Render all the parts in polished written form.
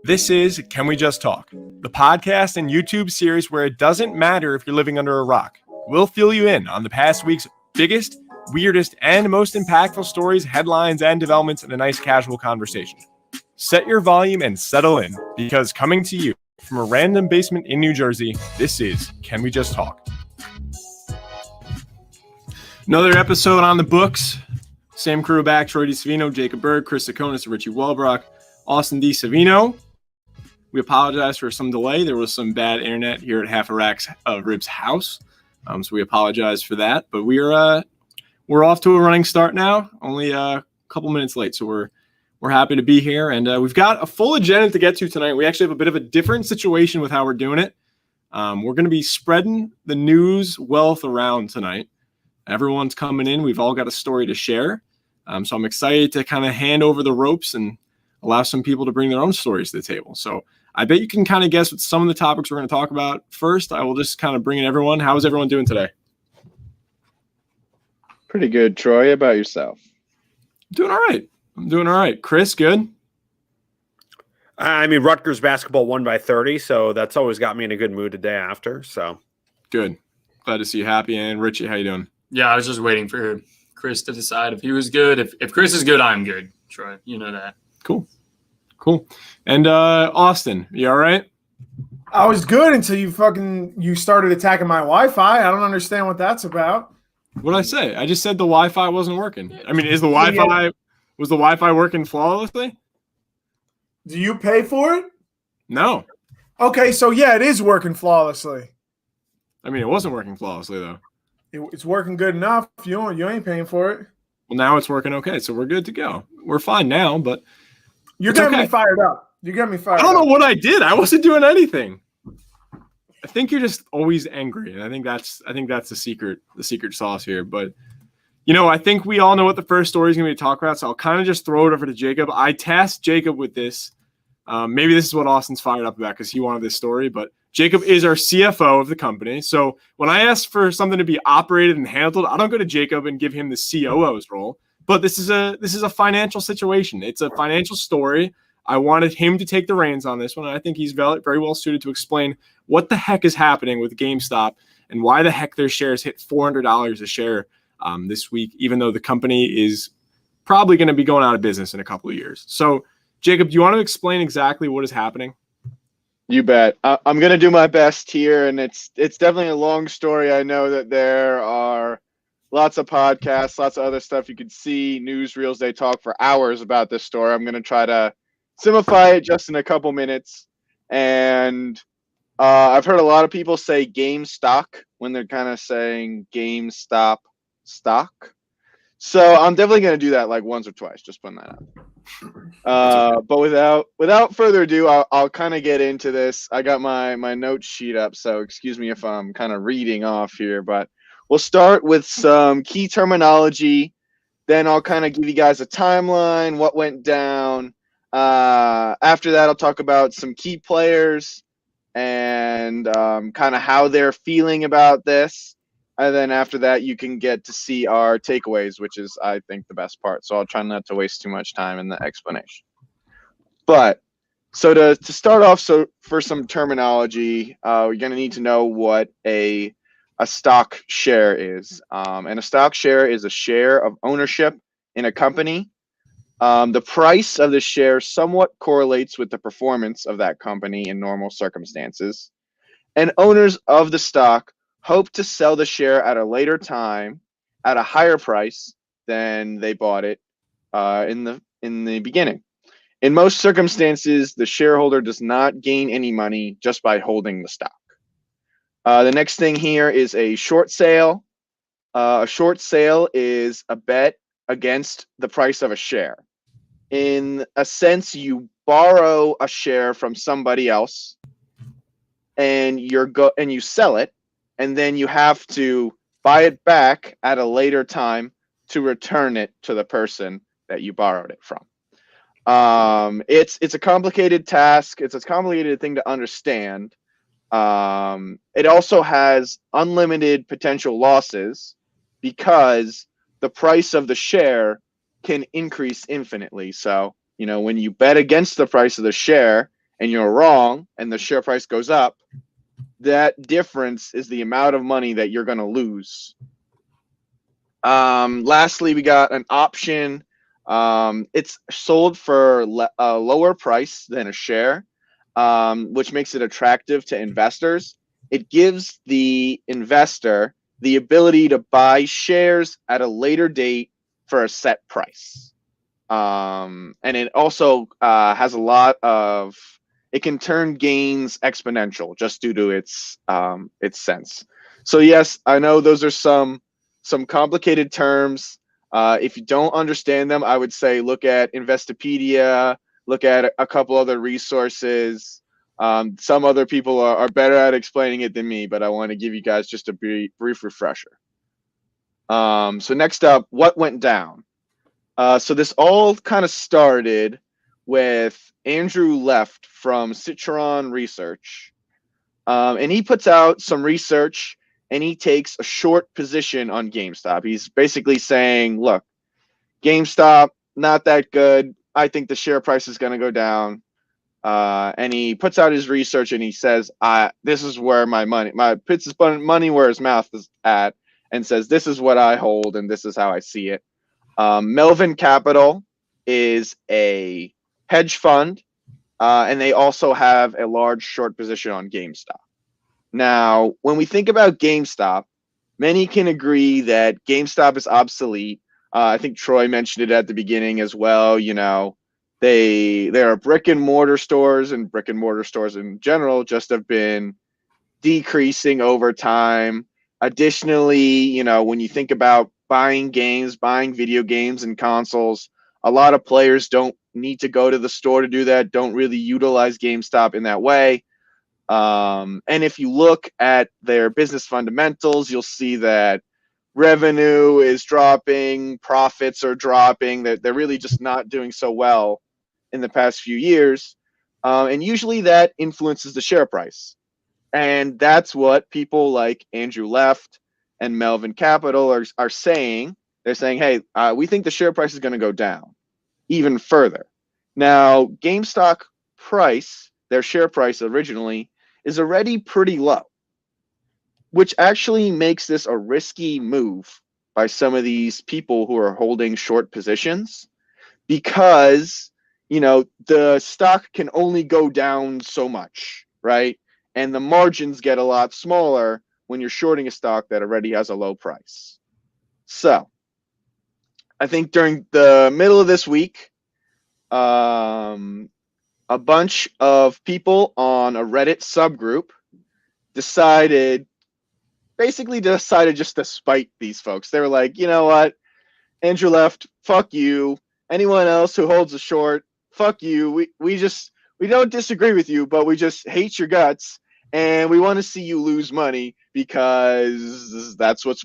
This is Can We Just Talk, the podcast and YouTube series where it doesn't matter if you're living under a rock. We'll fill you in on the past week's biggest, weirdest, and most impactful stories, headlines, and developments in a nice casual conversation. Set your volume and settle in, because coming to you from a random basement in New Jersey, this is Can We Just Talk. Another episode on the books. Same crew back: Troy D. Savino, Jacob Berg, Chris Sakonis, Richie Welbrock, Austin D. Savino. We apologize for some delay. There was some bad internet here at Half a Rack's Ribs house, so we apologize for that. But we're off to a running start now. Only a couple minutes late, so we're happy to be here, and we've got a full agenda to get to tonight. We actually have a bit of a different situation with how we're doing it. We're going to be spreading the news wealth around tonight. Everyone's coming in. We've all got a story to share. So I'm excited to kind of hand over the ropes and allow some people to bring their own stories to the table. So I bet you can kind of guess what some of the topics we're going to talk about. First, I will just kind of bring in everyone. How is everyone doing today? Pretty good, Troy. How about yourself? I'm doing all right. Chris, good? I mean, Rutgers basketball won by 30, so that's always got me in a good mood the day after. So good. Glad to see you happy. And Richie, how you doing? Yeah, I was just waiting for Chris to decide if he was good. If Chris is good, I'm good. Troy, you know that. Cool. And Austin, you all right? I was good until you started attacking my Wi-Fi. I don't understand what that's about. What did I say? I just said the Wi-Fi wasn't working. I mean, was the Wi-Fi working flawlessly? Do you pay for it? No. Okay, so yeah, it is working flawlessly. I mean, it wasn't working flawlessly though. It's working good enough. You ain't paying for it. Well, now it's working okay, so we're good to go. We're fine now, but you're getting me fired up. I don't know what I did. I wasn't doing anything. I think you're just always angry, and I think that's the secret sauce here. But I think we all know what the first story is going to be to talk about, so I'll kind of just throw it over to Jacob. I tasked Jacob with this. Maybe this is what Austin's fired up about because he wanted this story, but Jacob is our CFO of the company. So when I ask for something to be operated and handled, I don't go to Jacob and give him the COO's role. But this is a financial situation. It's a financial story. I wanted him to take the reins on this one. And I think he's very well suited to explain what the heck is happening with GameStop and why the heck their shares hit $400 a share this week, even though the company is probably going to be going out of business in a couple of years. So, Jacob, do you want to explain exactly what is happening? You bet. I'm going to do my best here, and it's definitely a long story. I know that there are lots of podcasts, lots of other stuff you could see, newsreels. They talk for hours about this story. I'm going to try to simplify it just in a couple minutes. And I've heard a lot of people say GameStop when they're kind of saying GameStop stock. So I'm definitely going to do that like once or twice, just putting that out. But without further ado, I'll kind of get into this. I got my note sheet up, so excuse me if I'm kind of reading off here, but we'll start with some key terminology. Then I'll kind of give you guys a timeline, what went down. After that, I'll talk about some key players and kind of how they're feeling about this. And then after that, you can get to see our takeaways, which is, I think, the best part. So I'll try not to waste too much time in the explanation. But so to start off, so for some terminology, we're going to need to know what a stock share is. And a stock share is a share of ownership in a company. The price of the share somewhat correlates with the performance of that company in normal circumstances. And owners of the stock hope to sell the share at a later time at a higher price than they bought it in the beginning. In most circumstances, the shareholder does not gain any money just by holding the stock. The next thing here is a short sale. A short sale is a bet against the price of a share. In a sense, you borrow a share from somebody else and you sell it, and then you have to buy it back at a later time to return it to the person that you borrowed it from. It's a complicated task. It's a complicated thing to understand. It also has unlimited potential losses because the price of the share can increase infinitely. So, when you bet against the price of the share, and you're wrong and the share price goes up, that difference is the amount of money that you're going to lose. Lastly, we got an option. It's sold for a lower price than a share, which makes it attractive to investors. It gives the investor the ability to buy shares at a later date for a set price. And it also has a lot of, it can turn gains exponential just due to its sense. So yes, I know those are some complicated terms. If you don't understand them, I would say look at Investopedia, look at a couple other resources. Some other people are better at explaining it than me, but I want to give you guys just a brief refresher. So next up, what went down? So this all kind of started with Andrew Left from Citron Research. And he puts out some research and he takes a short position on GameStop. He's basically saying, look, GameStop, not that good. I think the share price is going to go down. And he puts out his research and he says, this is where my money, puts his money where his mouth is at and says, this is what I hold and this is how I see it. Melvin Capital is a hedge fund, and they also have a large short position on GameStop. Now, when we think about GameStop, many can agree that GameStop is obsolete. I think Troy mentioned it at the beginning as well. You know, there are brick and mortar stores, and brick and mortar stores in general just have been decreasing over time. Additionally, you know, when you think about buying games, buying video games and consoles, a lot of players don't need to go to the store to do that, don't really utilize GameStop in that way. And if you look at their business fundamentals, you'll see that revenue is dropping, profits are dropping, that they're really just not doing so well in the past few years. And usually that influences the share price. And that's what people like Andrew Left and Melvin Capital are saying. They're saying, hey, we think the share price is going to go down even further. Now, GameStop price, their share price originally, is already pretty low, which actually makes this a risky move by some of these people who are holding short positions because, you know, the stock can only go down so much, right? And the margins get a lot smaller when you're shorting a stock that already has a low price. So I think during the middle of this week, a bunch of people on a Reddit subgroup decided just to spite these folks. They were like, you know what, Andrew Left, fuck you. Anyone else who holds a short, fuck you. We don't disagree with you, but we just hate your guts, and we want to see you lose money because that's what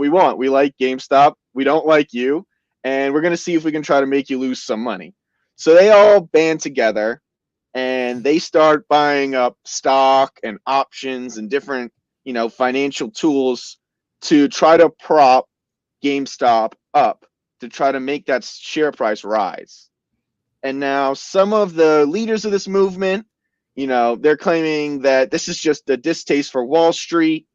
we want. We like GameStop. We don't like you, and we're gonna see if we can try to make you lose some money. So they all band together and they start buying up stock and options and different, you know, financial tools to try to prop GameStop up to try to make that share price rise. And now some of the leaders of this movement, you know, they're claiming that this is just a distaste for Wall Street,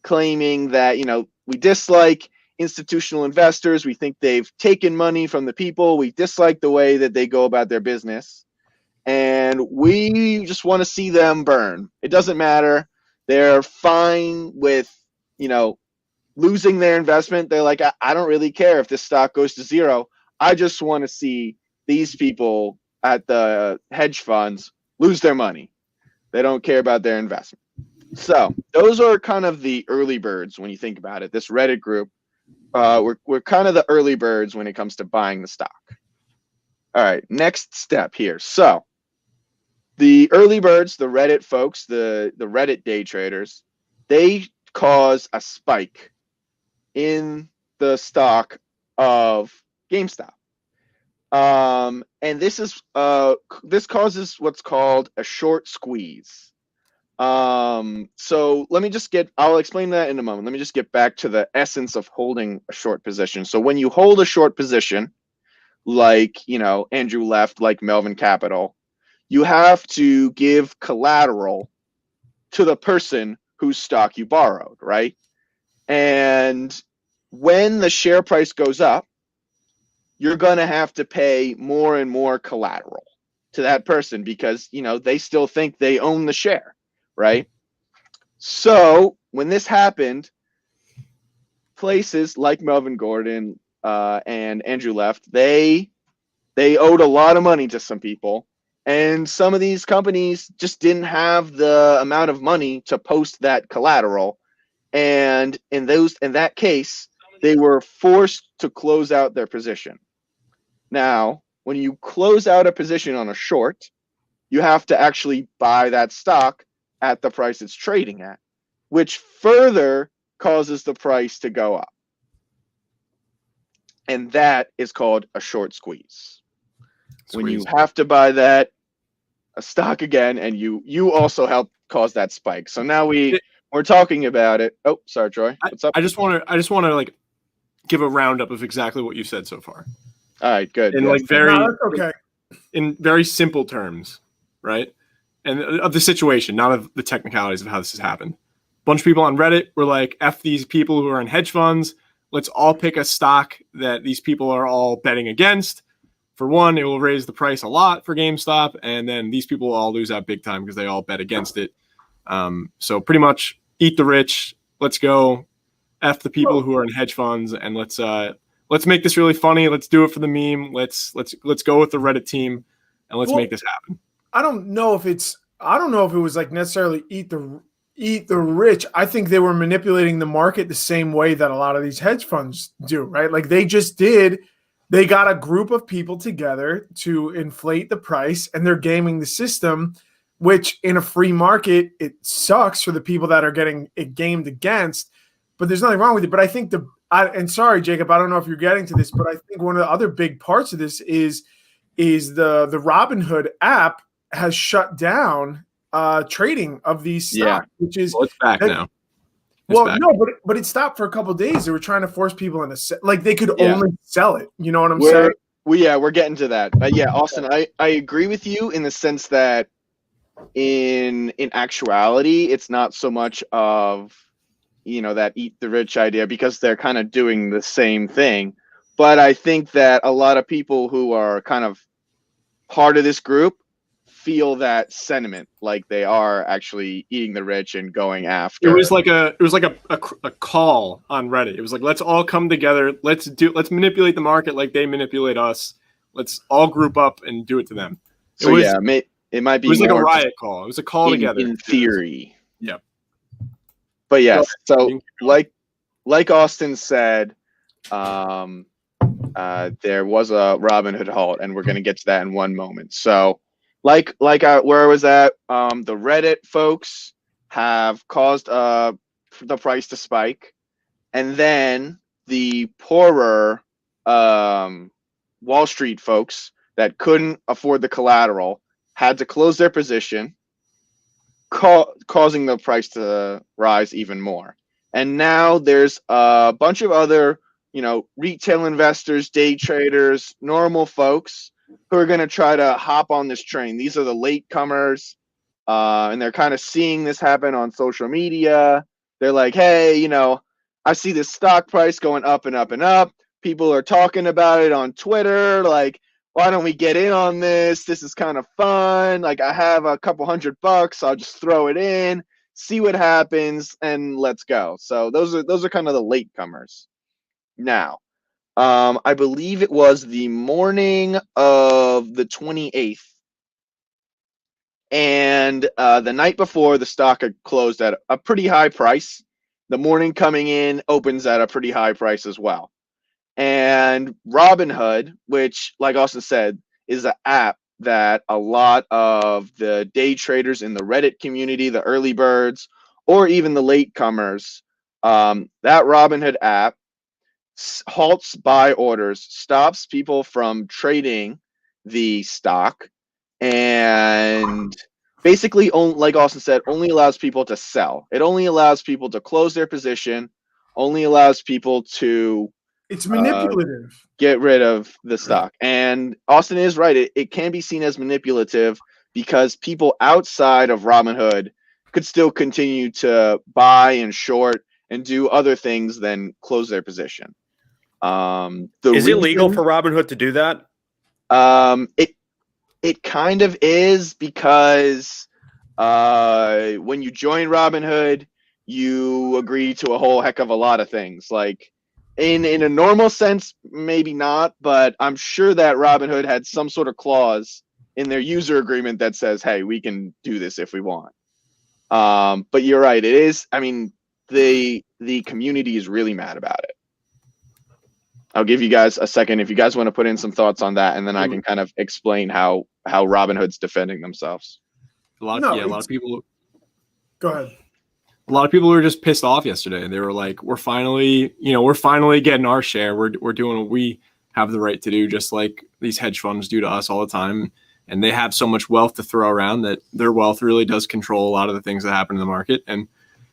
claiming that, you know, we dislike institutional investors. We think they've taken money from the people. We dislike the way that they go about their business. And we just want to see them burn. It doesn't matter. They're fine with, you know, losing their investment. They're like, I don't really care if this stock goes to zero. I just want to see these people at the hedge funds lose their money. They don't care about their investment. So those are kind of the early birds when you think about it. This Reddit group, we're kind of the early birds when it comes to buying the stock. All right, next step here. So the early birds, the Reddit folks, the Reddit day traders, they cause a spike in the stock of GameStop. And this causes what's called a short squeeze. So I'll explain that in a moment. Let me just get back to the essence of holding a short position. So when you hold a short position, like, you know, Andrew Left, like Melvin Capital, you have to give collateral to the person whose stock you borrowed, right? And when the share price goes up, you're going to have to pay more and more collateral to that person because, they still think they own the share, right? So when this happened, places like Melvin Gordon and Andrew Left, they owed a lot of money to some people. And some of these companies just didn't have the amount of money to post that collateral. And in that case, they were forced to close out their position. Now, when you close out a position on a short, you have to actually buy that stock at the price it's trading at, which further causes the price to go up. And that is called a short squeeze. When you have to buy a stock again, and you also help cause that spike. So now we're talking about it. Oh, sorry, Troy. What's up? I just want to like give a roundup of exactly what you said so far. All right, good. In yes. In very simple terms, right? And of the situation, not of the technicalities of how this has happened. A bunch of people on Reddit were like, F these people who are in hedge funds. Let's all pick a stock that these people are all betting against. For one, it will raise the price a lot for GameStop, and then these people will all lose out big time because they all bet against it. So pretty much eat the rich. Let's go. F the people who are in hedge funds, and let's make this really funny. Let's do it for the meme. Let's go with the Reddit team, and let's make this happen. I don't know if it was like necessarily eat the rich. I think they were manipulating the market the same way that a lot of these hedge funds do, right? Like they got a group of people together to inflate the price, and they're gaming the system, which in a free market, it sucks for the people that are getting it gamed against, but there's nothing wrong with it. But I think and sorry, Jacob, I don't know if you're getting to this, but I think one of the other big parts of this is the Robinhood app has shut down trading of these stocks, which is it's back now. But it stopped for a couple of days. They were trying to force people into like they could only sell it. You know what I'm saying? We're getting to that. Austin, I agree with you in the sense that in actuality, it's not so much of that eat the rich idea because they're kind of doing the same thing. But I think that a lot of people who are kind of part of this group feel that sentiment, like they are actually eating the rich and going after. It was like a call on Reddit. It was like, let's all come together. Let's manipulate the market like they manipulate us. Let's all group up and do it to them. It might be. It was like a riot call. It was a call together. In theory. Yep. But yes, so like Austin said, there was a Robinhood halt, and we're going to get to that in one moment. So where I was at, the Reddit folks have caused the price to spike, and then the poorer Wall Street folks that couldn't afford the collateral had to close their position, causing the price to rise even more. And now there's a bunch of other, retail investors, day traders, normal folks who are going to try to hop on this train. These are the latecomers, and they're kind of seeing this happen on social media. They're like, hey, I see this stock price going up and up and up. People are talking about it on Twitter. Like, why don't we get in on this? This is kind of fun. Like, I have a couple $100. I'll just throw it in, see what happens, and let's go. So those are kind of the latecomers. Now, I believe it was the morning of the 28th, and the night before, the stock had closed at a pretty high price. The morning coming in opens at a pretty high price as well. And Robinhood, which, like Austin said, is an app that a lot of the day traders in the Reddit community, the early birds, or even the latecomers, that Robinhood app halts buy orders, stops people from trading the stock, and basically, like Austin said, only allows people to sell. It only allows people to close their position, only allows people to it's manipulative. Get rid of the stock. And Austin is right. It can be seen as manipulative because people outside of Robinhood could still continue to buy and short and do other things than close their position. Is it legal for Robinhood to do that? It kind of is, because when you join Robinhood, you agree to a whole heck of a lot of things. Like in a normal sense, maybe not, but I'm sure that Robinhood had some sort of clause in their user agreement that says, hey, we can do this if we want. But you're right. It is. I mean, the community is really mad about it. I'll give you guys a second if you guys want to put in some thoughts on that, and then I can kind of explain how Robinhood's defending themselves. A lot of people. Go ahead. A lot of people were just pissed off yesterday. They were like, we're finally getting our share. We're doing what we have the right to do, just like these hedge funds do to us all the time. And they have so much wealth to throw around that their wealth really does control a lot of the things that happen in the market. And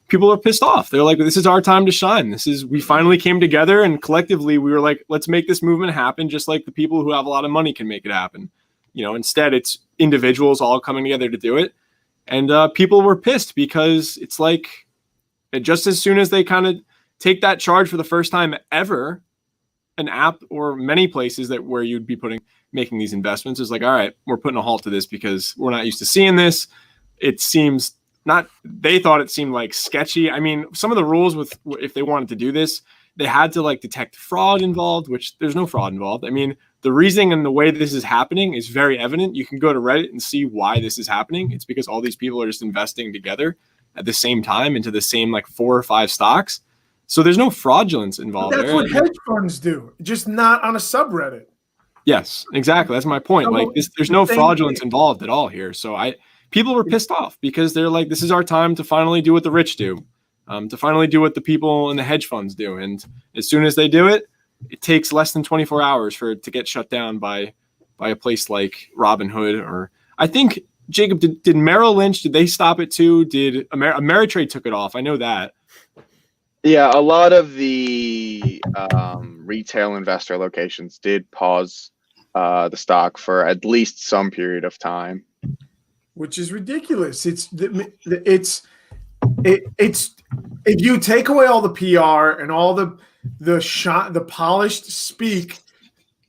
people are pissed off. They're like, this is our time to shine. We finally came together, and collectively we were like, let's make this movement happen, just like the people who have a lot of money can make it happen. Instead it's individuals all coming together to do it. And people were pissed because it's like, just as soon as they kind of take that charge for the first time ever, an app or many places where you'd be making these investments is like, all right, we're putting a halt to this because we're not used to seeing this. It seems they thought it seemed like sketchy. I mean, some of the rules if they wanted to do this, they had to like detect fraud involved, which there's no fraud involved. I mean, the reasoning and the way this is happening is very evident. You can go to Reddit and see why this is happening. It's because all these people are just investing together at the same time into the same like 4 or 5 stocks. So there's no fraudulence involved. That's what hedge funds do, just not on a subreddit. Yes, exactly. That's my point. Like there's no fraudulence involved at all here. So people were pissed off because they're like, this is our time to finally do what the rich do, to finally do what the people in the hedge funds do. And as soon as they do it, it takes less than 24 hours for it to get shut down by a place like Robinhood. Or I think, Jacob, did Merrill Lynch, did they stop it too? Did Ameritrade took it off? I know that. Yeah, a lot of the retail investor locations did pause the stock for at least some period of time, which is ridiculous. It's if you take away all the PR and all the polished speak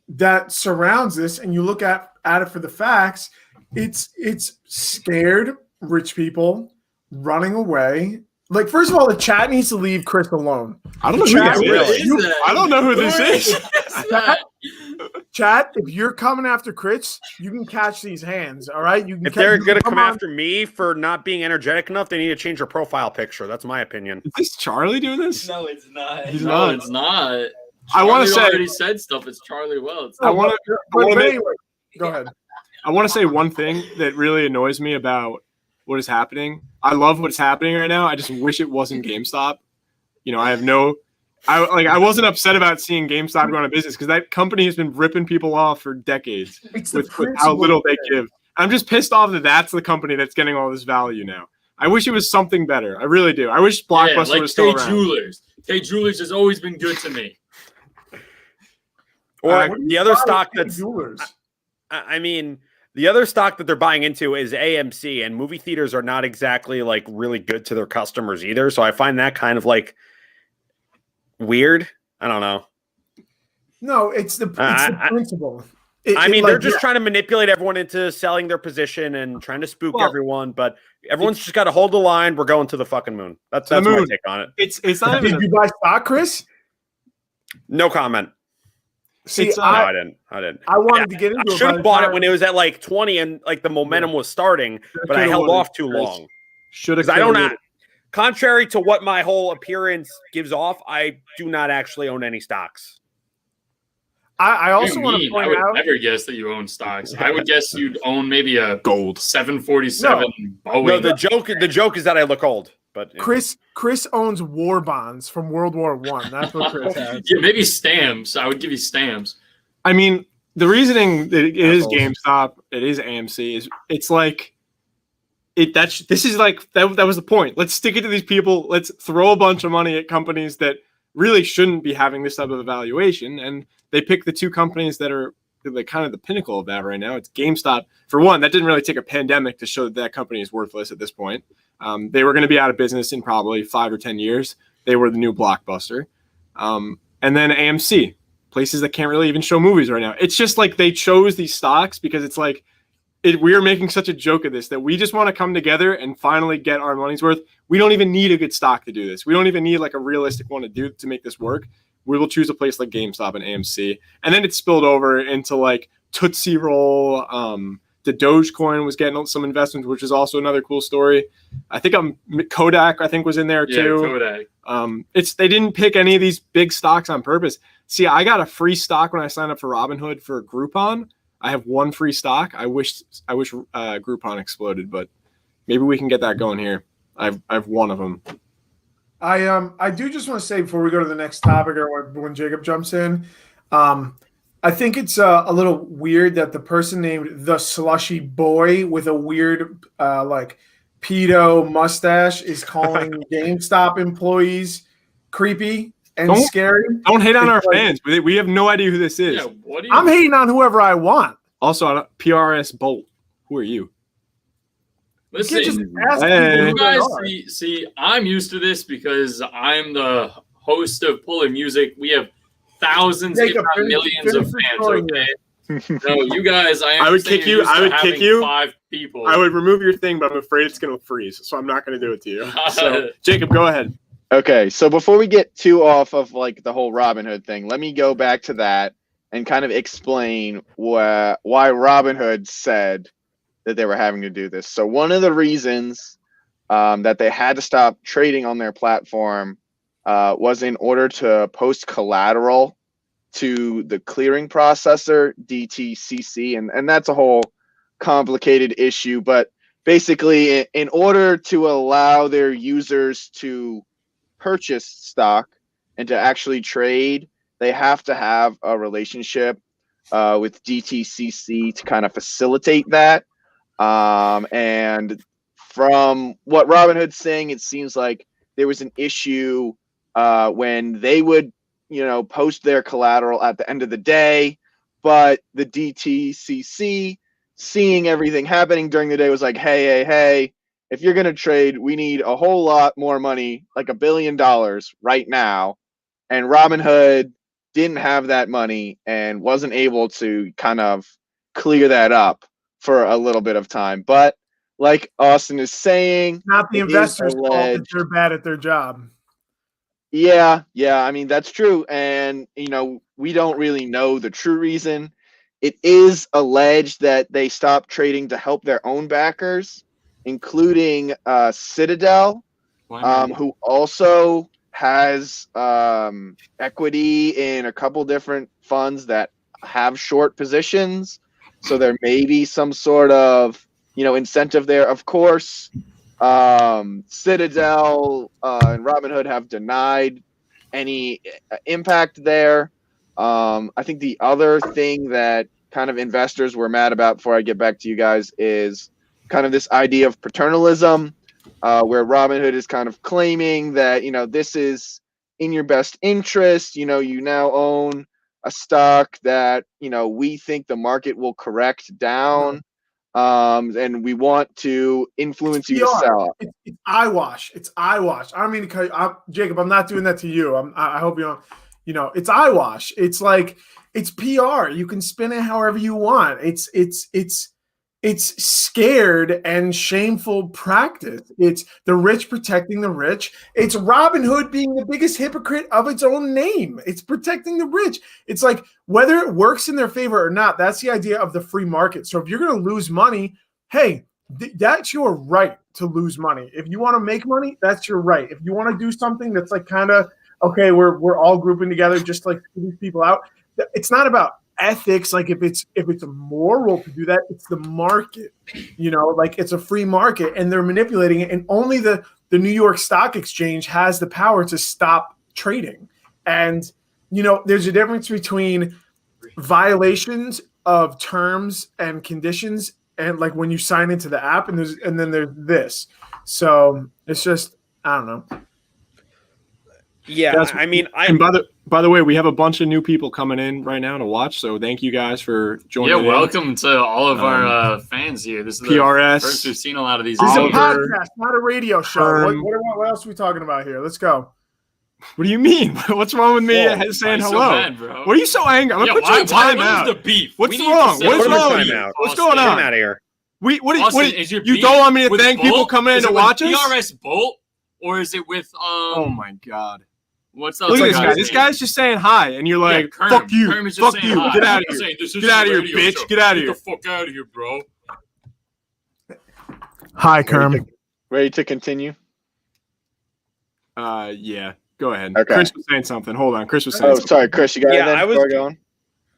that surrounds this, and you look at it for the facts, it's scared rich people running away. Like, first of all, the chat needs to leave Chris alone. I don't know who this is. I don't know who this is. Chat, if you're coming after Chris, you can catch these hands, all right? If they're going to come after me for not being energetic enough, they need to change their profile picture. That's my opinion. Is this Charlie doing this? No, it's not. He's No, not. it's not. I want to say already said stuff. It's Charlie Wells. I want to anyway, go ahead. I want to say one thing that really annoys me about what is happening. I love what's happening right now. I just wish it wasn't GameStop. I wasn't upset about seeing GameStop go out of business because that company has been ripping people off for decades with how little they give. I'm just pissed off that that's the company that's getting all this value now. I wish it was something better. I really do. I wish Blockbuster was still around. Jewelers. Tay Jewelers has always been good to me. Or the other stock that's I mean, the other stock that they're buying into is AMC, and movie theaters are not exactly like really good to their customers either. So I find that kind of like weird. I don't know. No, it's the principle. They're just trying to manipulate everyone into selling their position and trying to spook everyone, but everyone's just got to hold the line. We're going to the fucking moon. That's my take on it. It's not even. Did you buy stock, Chris? No comment. See, I didn't. I wanted to get into it. I should have bought it when it was at like 20 and like the momentum was starting, but I held off too long. I don't. Contrary to what my whole appearance gives off, I do not actually own any stocks. I also want to point out. I would never guess that you own stocks. I would guess you'd own maybe a gold 747 Boeing. No, the joke is that I look old. But Chris owns war bonds from World War I. That's what Chris has. Yeah, maybe stamps. I would give you stamps. I mean, the reasoning that it is GameStop, it is AMC, is it's like this is like that was the point. Let's stick it to these people. Let's throw a bunch of money at companies that really shouldn't be having this type of evaluation, and they pick the two companies that kind of the pinnacle of that right now. It's GameStop. For one, that didn't really take a pandemic to show that that company is worthless at this point. They were going to be out of business in probably 5 or 10 years. They were the new Blockbuster. And then AMC, places that can't really even show movies right now. It's just like they chose these stocks because it's like we are making such a joke of this that we just want to come together and finally get our money's worth. We don't even need a good stock to do this. We don't even need like a realistic one to make this work. We will choose a place like GameStop and AMC. And then it spilled over into like Tootsie Roll. The Dogecoin was getting some investments, which is also another cool story. I think Kodak, I think, was in there too. Kodak. They didn't pick any of these big stocks on purpose. See, I got a free stock when I signed up for Robinhood for Groupon. I have one free stock. I wish Groupon exploded, but maybe we can get that going here. I've one of them. I do just want to say before we go to the next topic or when Jacob jumps in, I think it's a little weird that the person named the Slushy Boy with a weird like pedo mustache is calling GameStop employees creepy and scary. Don't hate on our fans. We have no idea who this is. Yeah, I'm hating on whoever I want. Also, on PRS Bolt. Who are you? Listen, hey. you guys see, I'm used to this because I'm the host of Pulling Music. We have thousands, if not millions of fans. Okay, no, you guys. I would kick you. I would kick you. 5 people. I would remove your thing, but I'm afraid it's going to freeze, so I'm not going to do it to you. So, Jacob, go ahead. Okay, so before we get too off of like the whole Robinhood thing, let me go back to that and kind of explain why Robinhood said that they were having to do this. So one of the reasons that they had to stop trading on their platform was in order to post collateral to the clearing processor, DTCC, and that's a whole complicated issue. But basically, in order to allow their users to purchase stock and to actually trade, they have to have a relationship with DTCC to kind of facilitate that. And from what Robinhood's saying, it seems like there was an issue when they would, post their collateral at the end of the day, but the DTCC, seeing everything happening during the day, was like, hey, if you're going to trade, we need a whole lot more money, like $1 billion right now. And Robinhood didn't have that money and wasn't able to kind of clear that up for a little bit of time. But like Austin is saying, not the investors' fault that they're bad at their job. Yeah, I mean, that's true. And, we don't really know the true reason. It is alleged that they stopped trading to help their own backers, including Citadel, who also has equity in a couple different funds that have short positions. So there may be some sort of, incentive there. Of course, Citadel and Robinhood have denied any impact there. I think the other thing that kind of investors were mad about, before I get back to you guys, is kind of this idea of paternalism, where Robinhood is kind of claiming that, this is in your best interest. You now own a stock that, we think the market will correct down. And we want to influence you to sell. It's eyewash. It's eyewash. I don't mean to cut you, Jacob. I'm not doing that to you. I hope you don't. It's eyewash. It's like it's PR. You can spin it however you want. It's scared and shameful practice. It's the rich protecting the rich. It's Robinhood being the biggest hypocrite of its own name. It's protecting the rich. It's like whether it works in their favor or not, that's the idea of the free market. So if you're going to lose money, hey, that's your right to lose money. If you want to make money, that's your right. If you want to do something that's like kind of, okay, we're all grouping together just like these people out. It's not about ethics. Like if it's moral to do that, it's the market, like it's a free market and they're manipulating it. And only the New York Stock Exchange has the power to stop trading. And, there's a difference between violations of terms and conditions and like when you sign into the app and then there's this. So it's just, I don't know. Yeah, By the way, we have a bunch of new people coming in right now to watch, so thank you guys for joining. Yeah, welcome to all of our fans here. This is PRS. the first we've seen a lot of these. This is a Oliver, podcast, not a radio show. What else are we talking about here? Let's go. What do you mean? What's wrong with me saying hello? So mad, bro? What are you so angry? I'm gonna put you in timeout. What is the beef? What's wrong? What's wrong with you? What's going on? Out of here. You don't want me to thank people coming in to watch us? PRS Bolt, or is it with Oh my god. What's Look at this guy. This guy's just saying hi, and you're like, fuck you. Fuck you. Get out of here. Get out of here, bitch. Get out of here. Get the fuck out of here, bro. Hi, Kerm. Ready to continue? Yeah. Go ahead. Okay. Chris was saying something. Hold on. Chris was saying something. Sorry, Chris. You got it then? Before going?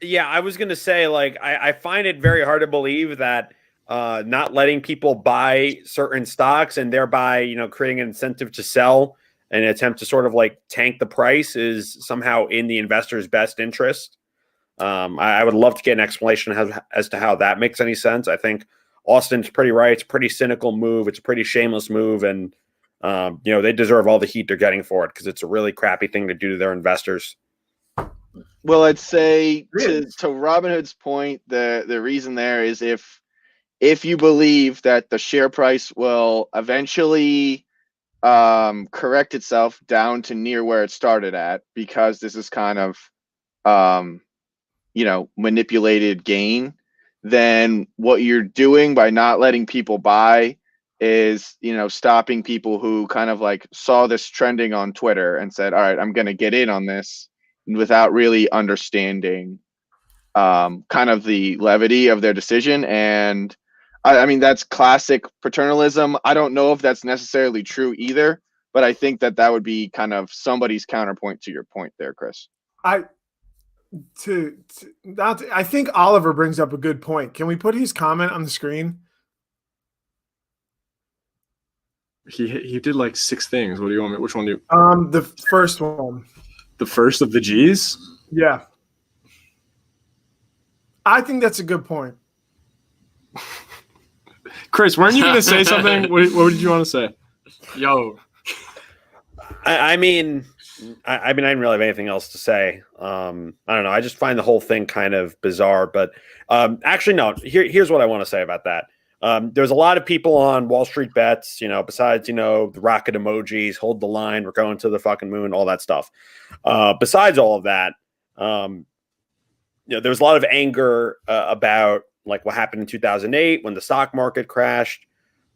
Yeah, I was going to say, like, I find it very hard to believe that not letting people buy certain stocks and thereby, creating an incentive to sell and an attempt to sort of like tank the price is somehow in the investor's best interest. I would love to get an explanation as to how that makes any sense. I think Austin's pretty right. It's a pretty cynical move. It's a pretty shameless move. And, they deserve all the heat they're getting for it because it's a really crappy thing to do to their investors. Well, I'd say to Robinhood's point, the reason there is if you believe that the share price will eventually correct itself down to near where it started at, because this is kind of manipulated gain, then what you're doing by not letting people buy is stopping people who kind of like saw this trending on Twitter and said, all right, I'm going to get in on this, without really understanding kind of the levity of their decision. And I mean, that's classic paternalism. I don't know if that's necessarily true either, but I think that would be kind of somebody's counterpoint to your point there, Chris. I think Oliver brings up a good point. Can we put his comment on the screen? He did like 6 things. What do you want me? Which one do you? The first one. The first of the G's? Yeah. I think that's a good point. Chris, weren't you going to say something? What did you want to say? Yo. I mean, I didn't really have anything else to say. I don't know. I just find the whole thing kind of bizarre. But actually, no. Here's what I want to say about that. There's a lot of people on Wall Street Bets, besides, the rocket emojis, hold the line, we're going to the fucking moon, all that stuff. Besides all of that, there was a lot of anger about like what happened in 2008 when the stock market crashed.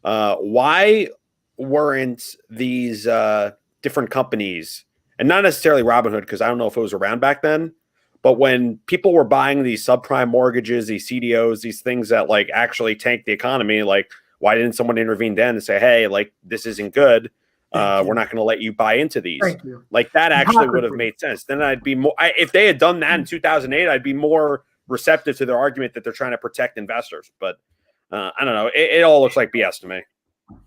Why weren't these different companies, and not necessarily Robinhood, because I don't know if it was around back then, but when people were buying these subprime mortgages, these CDOs, these things that like actually tank the economy, like why didn't someone intervene then and say, hey, like this isn't good. We're not going to let you buy into these. Like that actually would have made sense. Then I'd be more, if they had done that in 2008, I'd be more receptive to their argument that they're trying to protect investors. But I don't know. It all looks like BS to me.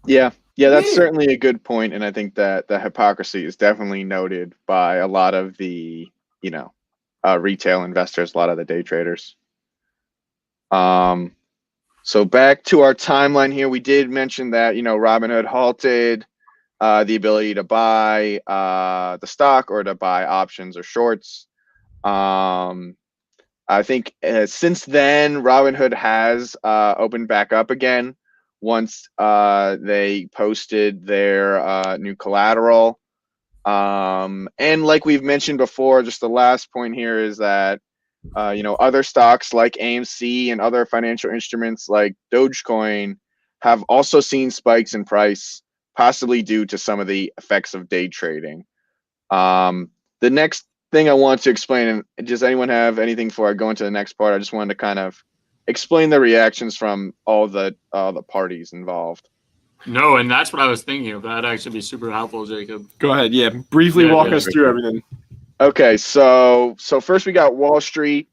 Yeah, that's certainly a good point. And I think that the hypocrisy is definitely noted by a lot of the, retail investors, a lot of the day traders. So back to our timeline here, we did mention that, Robinhood halted the ability to buy the stock or to buy options or shorts. I think since then, Robinhood has opened back up again once they posted their new collateral. And like we've mentioned before, just the last point here is that, other stocks like AMC and other financial instruments like Dogecoin have also seen spikes in price, possibly due to some of the effects of day trading. The next thing I want to explain, and does anyone have anything before I go into the next part? I just wanted to kind of explain the reactions from all the parties involved. No, and that's what I was thinking of. That'd actually be super helpful, Jacob. Go ahead. Yeah, briefly walk us through everything. Okay, so first we got Wall Street.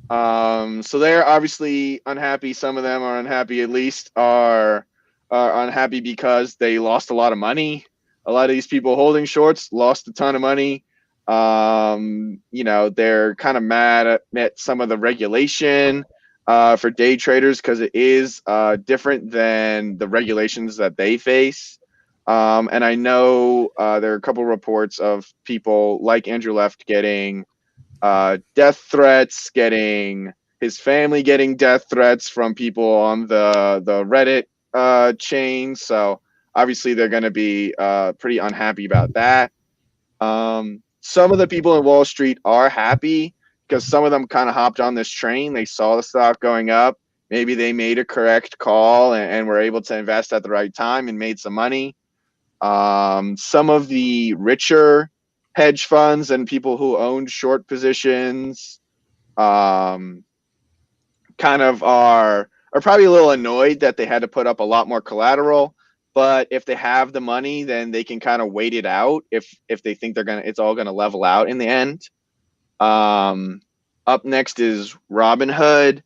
So they're obviously unhappy. Some of them are unhappy, at least are unhappy because they lost a lot of money. A lot of these people holding shorts lost a ton of money. They're kind of mad at some of the regulation for day traders because it is different than the regulations that they face. And I know there are a couple reports of people like Andrew Left getting death threats, getting his family getting death threats from people on the Reddit chain. So obviously they're going to be pretty unhappy about that. Some of the people in Wall Street are happy because some of them kind of hopped on this train. They saw the stock going up. Maybe they made a correct call and were able to invest at the right time and made some money. Some of the richer hedge funds and people who owned short positions kind of are probably a little annoyed that they had to put up a lot more collateral. But if they have the money, then they can kind of wait it out if they think it's all gonna level out in the end. Up next is Robinhood.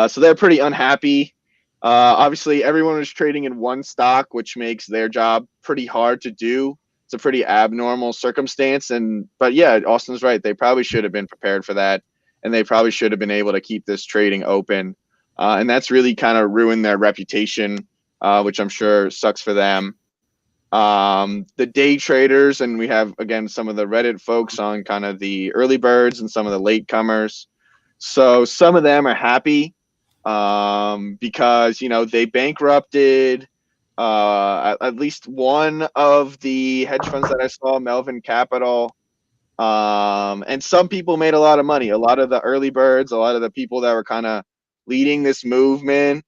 So they're pretty unhappy. Obviously, everyone was trading in one stock, which makes their job pretty hard to do. It's a pretty abnormal circumstance. But yeah, Austin's right. They probably should have been prepared for that, and they probably should have been able to keep this trading open. And that's really kind of ruined their reputation, which I'm sure sucks for them. The day traders, and we have, again, some of the Reddit folks on kind of the early birds and some of the latecomers. So some of them are happy because, they bankrupted at least one of the hedge funds that I saw, Melvin Capital. And some people made a lot of money. A lot of the early birds, a lot of the people that were kind of leading this movement,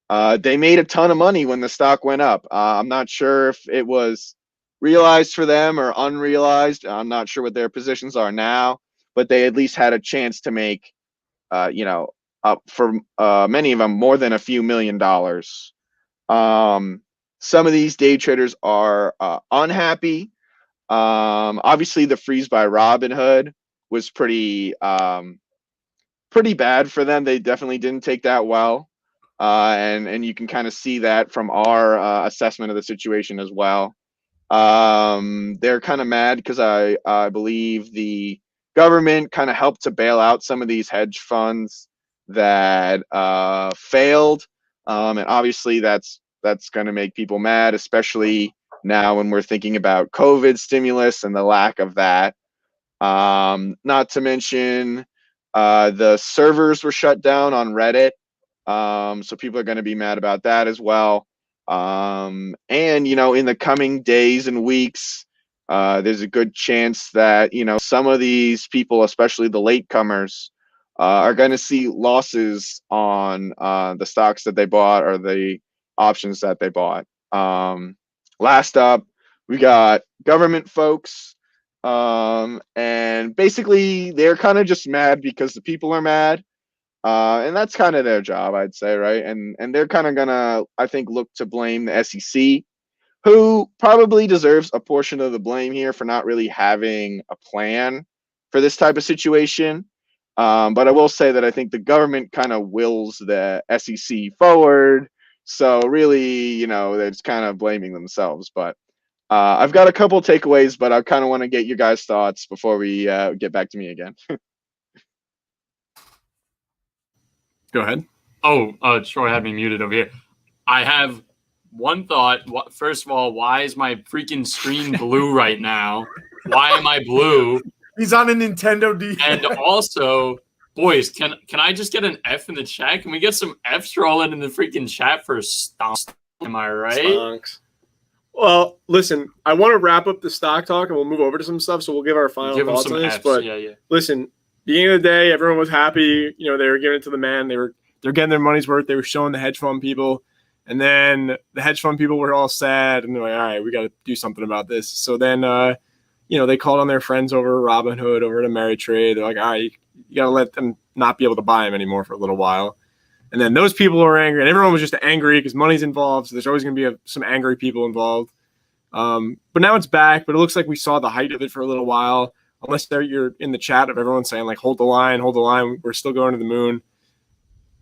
they made a ton of money when the stock went up. I'm not sure if it was realized for them or unrealized. I'm not sure what their positions are now, but they at least had a chance to make, up for many of them more than a few $1,000,000. Some of these day traders are unhappy. Obviously, the freeze by Robinhood was pretty bad for them. They definitely didn't take that well. And you can kind of see that from our assessment of the situation as well. They're kind of mad because I believe the government kind of helped to bail out some of these hedge funds that failed. And obviously that's going to make people mad, especially now when we're thinking about COVID stimulus and the lack of that. Not to mention the servers were shut down on Reddit. So people are going to be mad about that as well. And, in the coming days and weeks, there's a good chance that, some of these people, especially the latecomers, are going to see losses on the stocks that they bought or the options that they bought. Last up, we got government folks. And basically, they're kind of just mad because the people are mad. And that's kind of their job, I'd say, right? And they're kind of gonna, I think, look to blame the SEC, who probably deserves a portion of the blame here for not really having a plan for this type of situation. But I will say that I think the government kind of wills the SEC forward. So really, they're just kind of blaming themselves. But I've got a couple takeaways, but I kind of want to get your guys' thoughts before we get back to me again. Go ahead. Oh, Troy had me muted over here. I have one thought. First of all, why is my freaking screen blue right now? Why am I blue? He's on a Nintendo DS. And also, boys, can I just get an F in the chat? Can we get some Fs rolling in the freaking chat for stonks? Am I right? Stonks. Well, listen, I want to wrap up the stock talk and we'll move over to some stuff. So we'll give our final thoughts on this. Fs. But yeah. Listen, beginning of the day, everyone was happy. They were giving it to the man. They're getting their money's worth. They were showing the hedge fund people. And then the hedge fund people were all sad. And they're like, all right, we got to do something about this. So then, they called on their friends over at Robinhood, over at Ameritrade. They're like, all right, you got to let them not be able to buy them anymore for a little while. And then those people were angry. And everyone was just angry because money's involved. So there's always going to be some angry people involved. But now it's back. But it looks like we saw the height of it for a little while. Unless you're in the chat of everyone saying, like, hold the line. We're still going to the moon.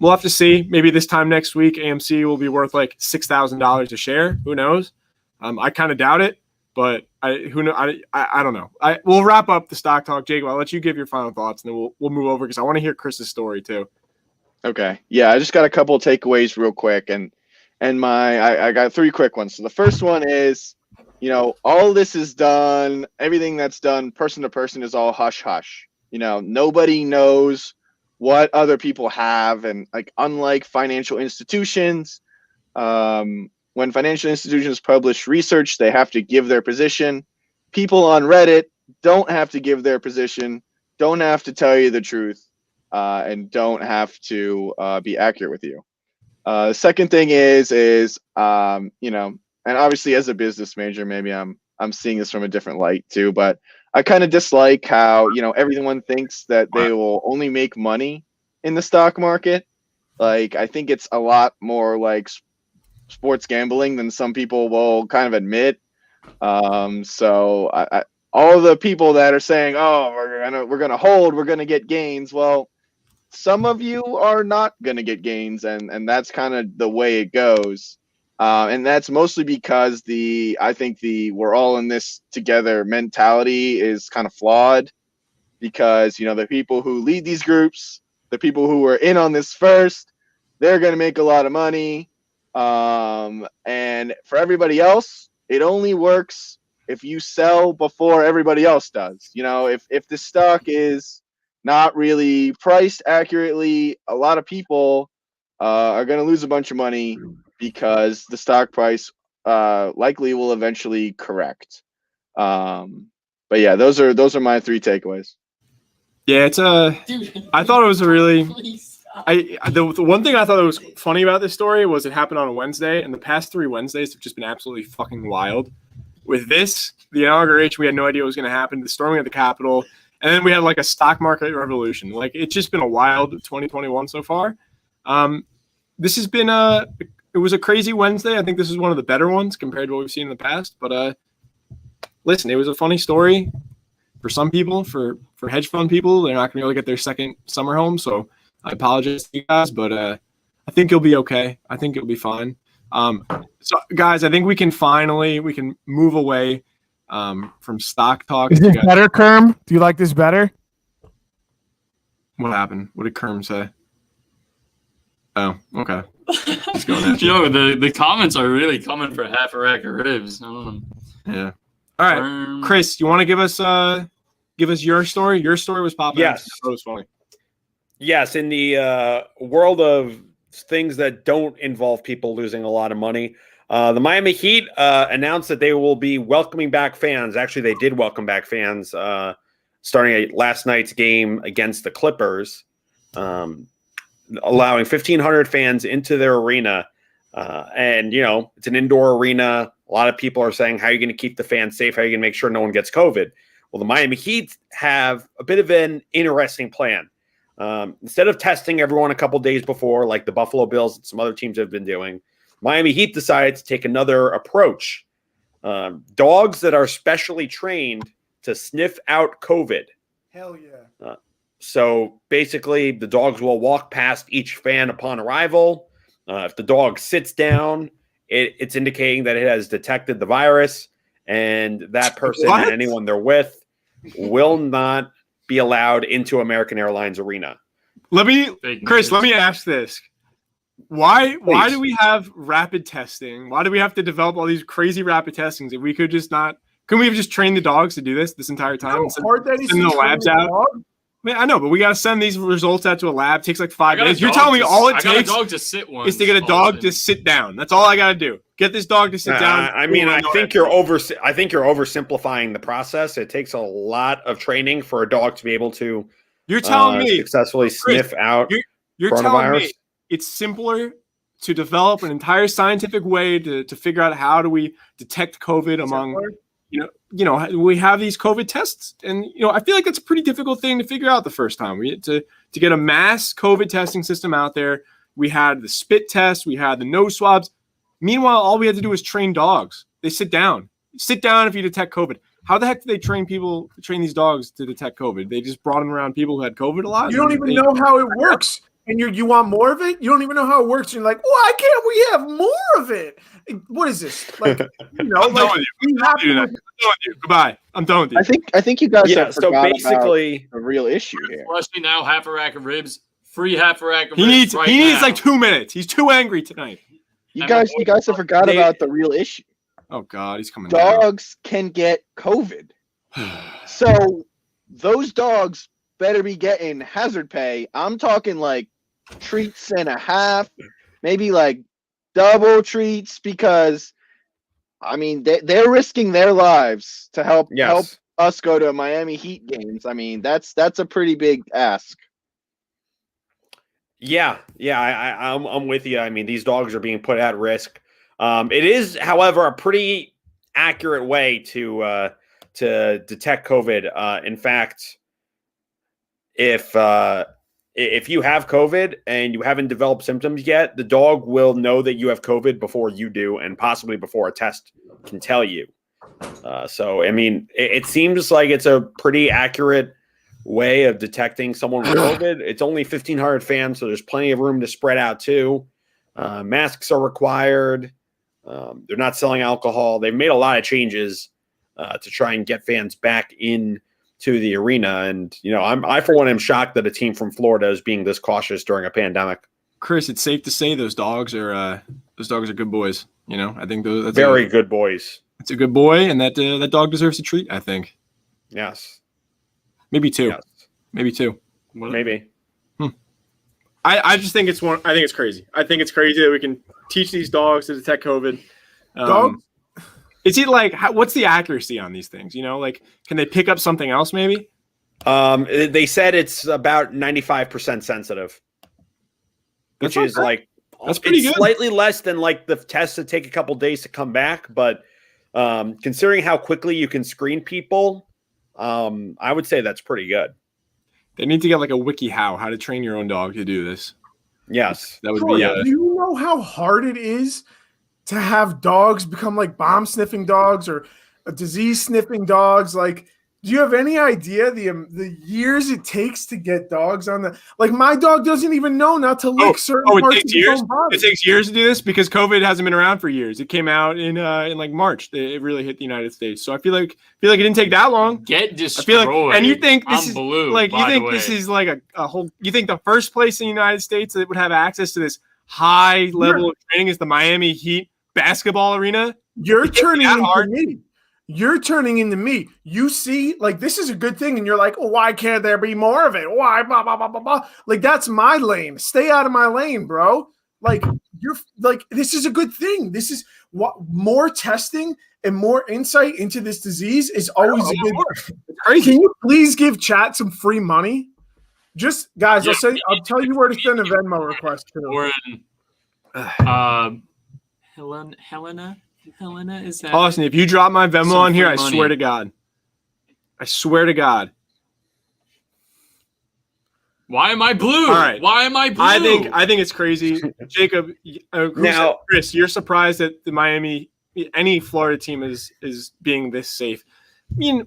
We'll have to see. Maybe this time next week, AMC will be worth like $6,000 a share. Who knows? I kind of doubt it, but I don't know. We'll wrap up the stock talk. Jacob, I'll let you give your final thoughts, and then we'll move over because I want to hear Chris's story too. Okay. Yeah, I just got a couple of takeaways real quick, and I got three quick ones. So the first one is all this is done. Everything that's done person to person is all hush hush. Nobody knows what other people have, and like unlike financial institutions, when financial institutions publish research, they have to give their position. People on Reddit don't have to give their position, don't have to tell you the truth, and don't have to be accurate with you. The second thing is and obviously as a business major, maybe I'm seeing this from a different light too, but I kind of dislike how everyone thinks that they will only make money in the stock market. Like, I think it's a lot more like sports gambling than some people will kind of admit. So all the people that are saying, "Oh, we're gonna hold, we're gonna get gains," well, some of you are not gonna get gains, and that's kind of the way it goes. And that's mostly because I think the we're all in this together mentality is kind of flawed, because the people who lead these groups, the people who were in on this first, they're going to make a lot of money. And for everybody else, it only works if you sell before everybody else does. If the stock is not really priced accurately, a lot of people are going to lose a bunch of money because the stock price likely will eventually correct. But yeah, those are my 3 takeaways. Yeah, I thought it was a really. The one thing I thought that was funny about this story was it happened on a Wednesday, and the past 3 Wednesdays have just been absolutely fucking wild. With this, the inauguration, we had no idea what was going to happen. The storming of the Capitol, and then we had like a stock market revolution. Like, it's just been a wild 2021 so far. This has been it was a crazy Wednesday. I think this is one of the better ones compared to what we've seen in the past. But listen, it was a funny story for some people. For hedge fund people, they're not going to be able to get their second summer home. So I apologize to you guys, but I think you'll be okay. I think you'll be fine. So guys, I think we can move away from stock talk. Is this better, Kerm? Do you like this better? What happened? What did Kerm say? Oh, okay. The comments are really coming for half a rack of ribs. I don't know. Yeah. All right, Chris, you want to give us your story? Your story was popping. Yes, that was funny. Yes, in the world of things that don't involve people losing a lot of money, the Miami Heat announced that they will be welcoming back fans. Actually, they did welcome back fans starting at last night's game against the Clippers. Allowing 1,500 fans into their arena. And, it's an indoor arena. A lot of people are saying, how are you going to keep the fans safe? How are you going to make sure no one gets COVID? Well, the Miami Heat have a bit of an interesting plan. Instead of testing everyone a couple days before, like the Buffalo Bills and some other teams have been doing, Miami Heat decided to take another approach. Dogs that are specially trained to sniff out COVID. Hell yeah. So basically, the dogs will walk past each fan upon arrival. If the dog sits down, it's indicating that it has detected the virus, and that person and anyone they're with will not be allowed into American Airlines Arena. Chris, let me ask this. Why do we have rapid testing? Why do we have to develop all these crazy rapid testings if we could just not? Couldn't we have just trained the dogs to do this entire time? Send the labs out. I know, but we got to send these results out to a lab. It takes like 5 days. You're telling me all it takes is to get a dog to sit down. That's all I got to do. Get this dog to sit down. I think you're oversimplifying the process. It takes a lot of training for a dog to be able to. You're telling me successfully sniff out. You're telling me it's simpler to develop an entire scientific way to figure out how do we detect COVID among. We have these COVID tests, and I feel like that's a pretty difficult thing to figure out the first time. We had to get a mass COVID testing system out there. We had the spit test, we had the nose swabs. Meanwhile, all we had to do was train dogs. They sit down. Sit down if you detect COVID. How the heck do they train these dogs to detect COVID? They just brought them around people who had COVID a lot. You don't even know how it works. And you want more of it? You don't even know how it works. You're like, why can't we have more of it? What is this? Like, I'm done with you. Goodbye. I'm done with you. I think you guys have so basically the real issue here. Especially now, half a rack of ribs, free half a rack of ribs. He needs like 2 minutes. He's too angry tonight. You guys have forgot about the real issue. Oh God, he's coming down. Dogs can get COVID. So those dogs better be getting hazard pay. I'm talking like treats and a half, maybe like double treats, because I mean they're risking their lives to help us go to Miami Heat games. I mean that's a pretty big ask. Yeah, I'm with you. I mean, these dogs are being put at risk. It is, however, a pretty accurate way to detect COVID. In fact, if you have COVID and you haven't developed symptoms yet, the dog will know that you have COVID before you do, and possibly before a test can tell you. So, I mean, it seems like it's a pretty accurate way of detecting someone with COVID. It's only 1,500 fans, so there's plenty of room to spread out too. Masks are required. They're not selling alcohol. They've made a lot of changes to try and get fans back in to the arena. And, you know, I for one am shocked that a team from Florida is being this cautious during a pandemic. Chris, it's safe to say those dogs are good boys. You know, I think that's very good boys. It's a good boy, and that dog deserves a treat, I think. Yes. Maybe two. Yes. Maybe two. Maybe. I just think it's crazy. I think it's crazy that we can teach these dogs to detect COVID. Dogs? Is it like, what's the accuracy on these things? You know, like, can they pick up something else maybe? They said it's about 95% sensitive, which is like, that's pretty good. Slightly less than like the tests that take a couple days to come back. But considering how quickly you can screen people, I would say that's pretty good. They need to get like a wiki how to train your own dog to do this. Yes. That would be do you know how hard it is to have dogs become like bomb sniffing dogs or disease sniffing dogs? Like, do you have any idea the years it takes to get dogs on the, like, my dog doesn't even know not to lick certain parts of his own body. It takes years to do this because COVID hasn't been around for years. It came out in like March. It really hit the United States. So I feel like it didn't take that long. Get destroyed. I feel like, and you think this is blue, like, you think this is like a whole, you think the first place in the United States that would have access to this high level of training is the Miami Heat basketball arena? You're turning into me. You're turning into me. You see, like, this is a good thing, and you're like, oh, why can't there be more of it? Why? Blah, blah, blah, blah, blah. Like, that's my lane. Stay out of my lane, bro. Like, you're like, this is a good thing. This is what more testing and more insight into this disease is always a good thing. Can you please give chat some free money? Just guys, I'll tell you where to send a Venmo request to. Helena, is that? Austin, if you drop my Venmo on here, I swear to God. I swear to God. Why am I blue? All right. Why am I blue? I think it's crazy. Jacob, now, Chris, you're surprised that any Florida team is being this safe. I mean,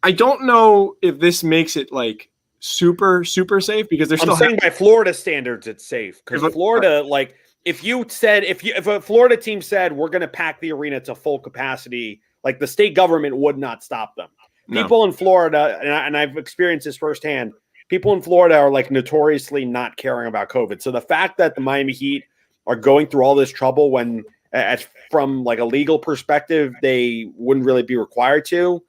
I don't know if this makes it like super, super safe because they're still. I'm saying by Florida standards, it's safe because Florida, like. If a Florida team said we're going to pack the arena to full capacity, like the state government would not stop them. No. People in Florida, and I've experienced this firsthand, people in Florida are like notoriously not caring about COVID. So the fact that the Miami Heat are going through all this trouble when, from like a legal perspective, they wouldn't really be required to,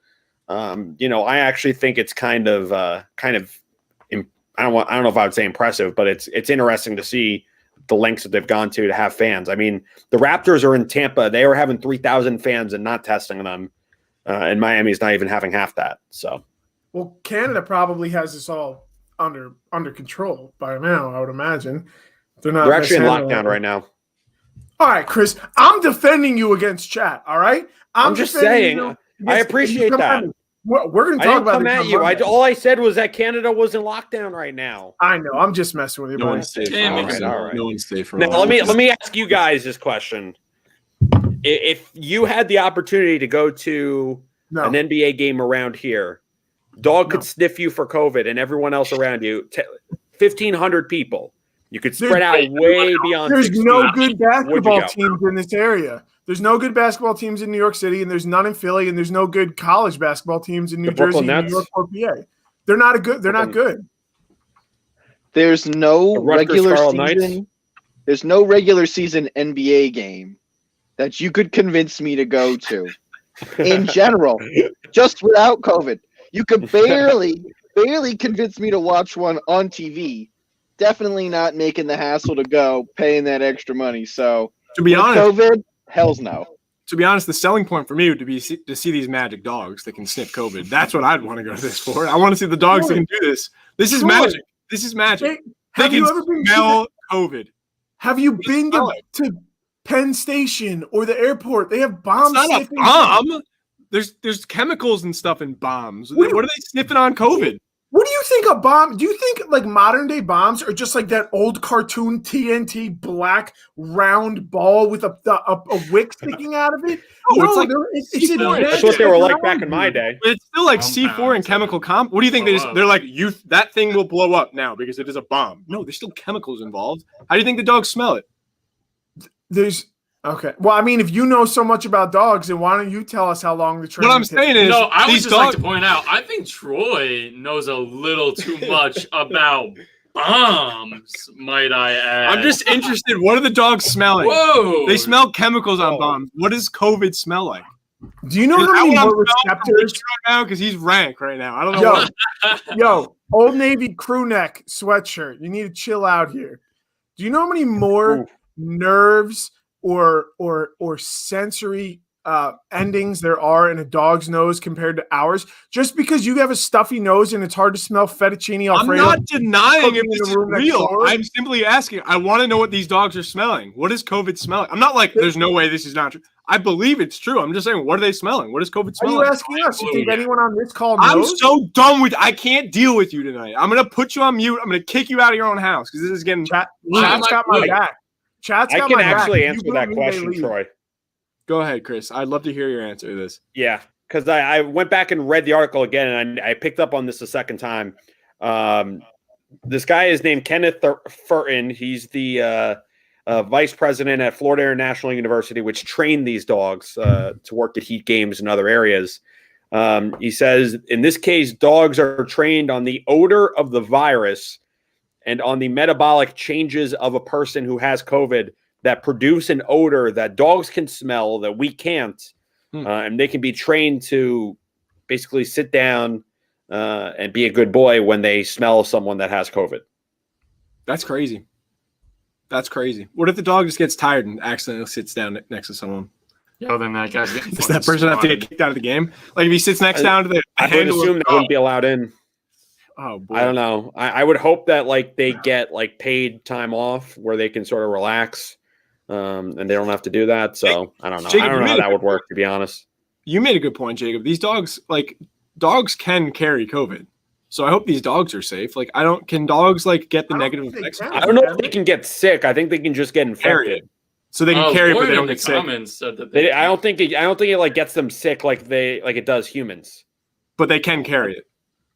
I actually think it's kind of, I don't know if I would say impressive, but it's interesting to see the lengths that they've gone to have fans. I mean, the Raptors are in Tampa. They are having 3,000 fans and not testing them. And Miami's not even having half that. So, well, Canada probably has this all under control by now, I would imagine. They're actually in lockdown right now. All right, Chris, I'm defending you against chat. All right. I'm just saying, I appreciate that. We're going to talk about it. You. All I said was that Canada was in lockdown right now. I know. I'm just messing with you. No one's safe. All right. No one's safe. Now, let me ask you guys this question: if you had the opportunity to go to an NBA game around here, dog could sniff you for COVID, and everyone else around you, 1,500 people, you could spread out way beyond. There's no good basketball teams in this area. There's no good basketball teams in New York City, and there's none in Philly, and there's no good college basketball teams in New Jersey, New York, or PA. They're not good. There's no regular season. There's no regular season NBA game that you could convince me to go to in general, just without COVID. You could barely convince me to watch one on TV. Definitely not making the hassle to go, paying that extra money. So To be with honest, COVID, hell's no. to be honest, the selling point for me would be to see these magic dogs that can sniff COVID. That's what I'd want to go to this for. I want to see the dogs that can do this. This is magic. This is magic. They can smell COVID. Have you been to Penn Station or the airport? They have bombs. It's not a bomb. There's chemicals and stuff in bombs. What are they sniffing on COVID? What do you think a bomb? Do you think like modern day bombs are just like that old cartoon TNT black round ball with a wick sticking out of it? No, it's like that's what they were like back in my day. But it's still like C4 and chemical comp. What do you think they're like? That thing will blow up now because it is a bomb. No, there's still chemicals involved. How do you think the dogs smell it? Okay. Well, I mean, if you know so much about dogs, then why don't you tell us how long the training? What I'm saying is, I would just like to point out, I think Troy knows a little too much about bombs, might I add. I'm just interested. What are the dogs smelling? Whoa! They smell chemicals on bombs. What does COVID smell like? Do you know how many more receptors right now? Because he's rank right now. I don't know. Yo, Old Navy crew neck sweatshirt. You need to chill out here. Do you know how many more nerves or sensory endings there are in a dog's nose compared to ours? Just because you have a stuffy nose and it's hard to smell fettuccine Alfredo. I'm not denying if this is real. I'm simply asking. I want to know what these dogs are smelling. What does COVID smell like? I'm not like, there's no way this is not true. I believe it's true. I'm just saying, what are they smelling? What does COVID smell like? Are you asking us? You think anyone on this call knows? I'm so done with. I can't deal with you tonight. I'm gonna put you on mute. I'm gonna kick you out of your own house because this is getting. Chat's got my back. Chat's got my back. I can actually answer that question, Troy. Go ahead, Chris. I'd love to hear your answer to this. Yeah, because I went back and read the article again, and I picked up on this a second time. This guy is named Kenneth Furton. He's the vice president at Florida International University, which trained these dogs to work at heat games and other areas. He says, in this case, dogs are trained on the odor of the virus and on the metabolic changes of a person who has COVID that produce an odor that dogs can smell that we can't. And they can be trained to basically sit down and be a good boy when they smell someone that has COVID. That's crazy. That's crazy. What if the dog just gets tired and accidentally sits down next to someone? Yo, then that guy's getting does that person have to get kicked out of the game? Like if he sits next down to the I would assume they wouldn't be allowed in. Oh boy. I don't know. I would hope that like they get like paid time off where they can sort of relax, and they don't have to do that. So I don't know. Jacob, I don't know how that would work, to be honest. You made a good point, Jacob. These dogs can carry COVID. So I hope these dogs are safe. Like can dogs like get the negative effects? I don't know if they can get sick. I think they can just get infected. So they can carry, but they don't get sick. I don't think it like gets them sick like it does humans. But they can carry it.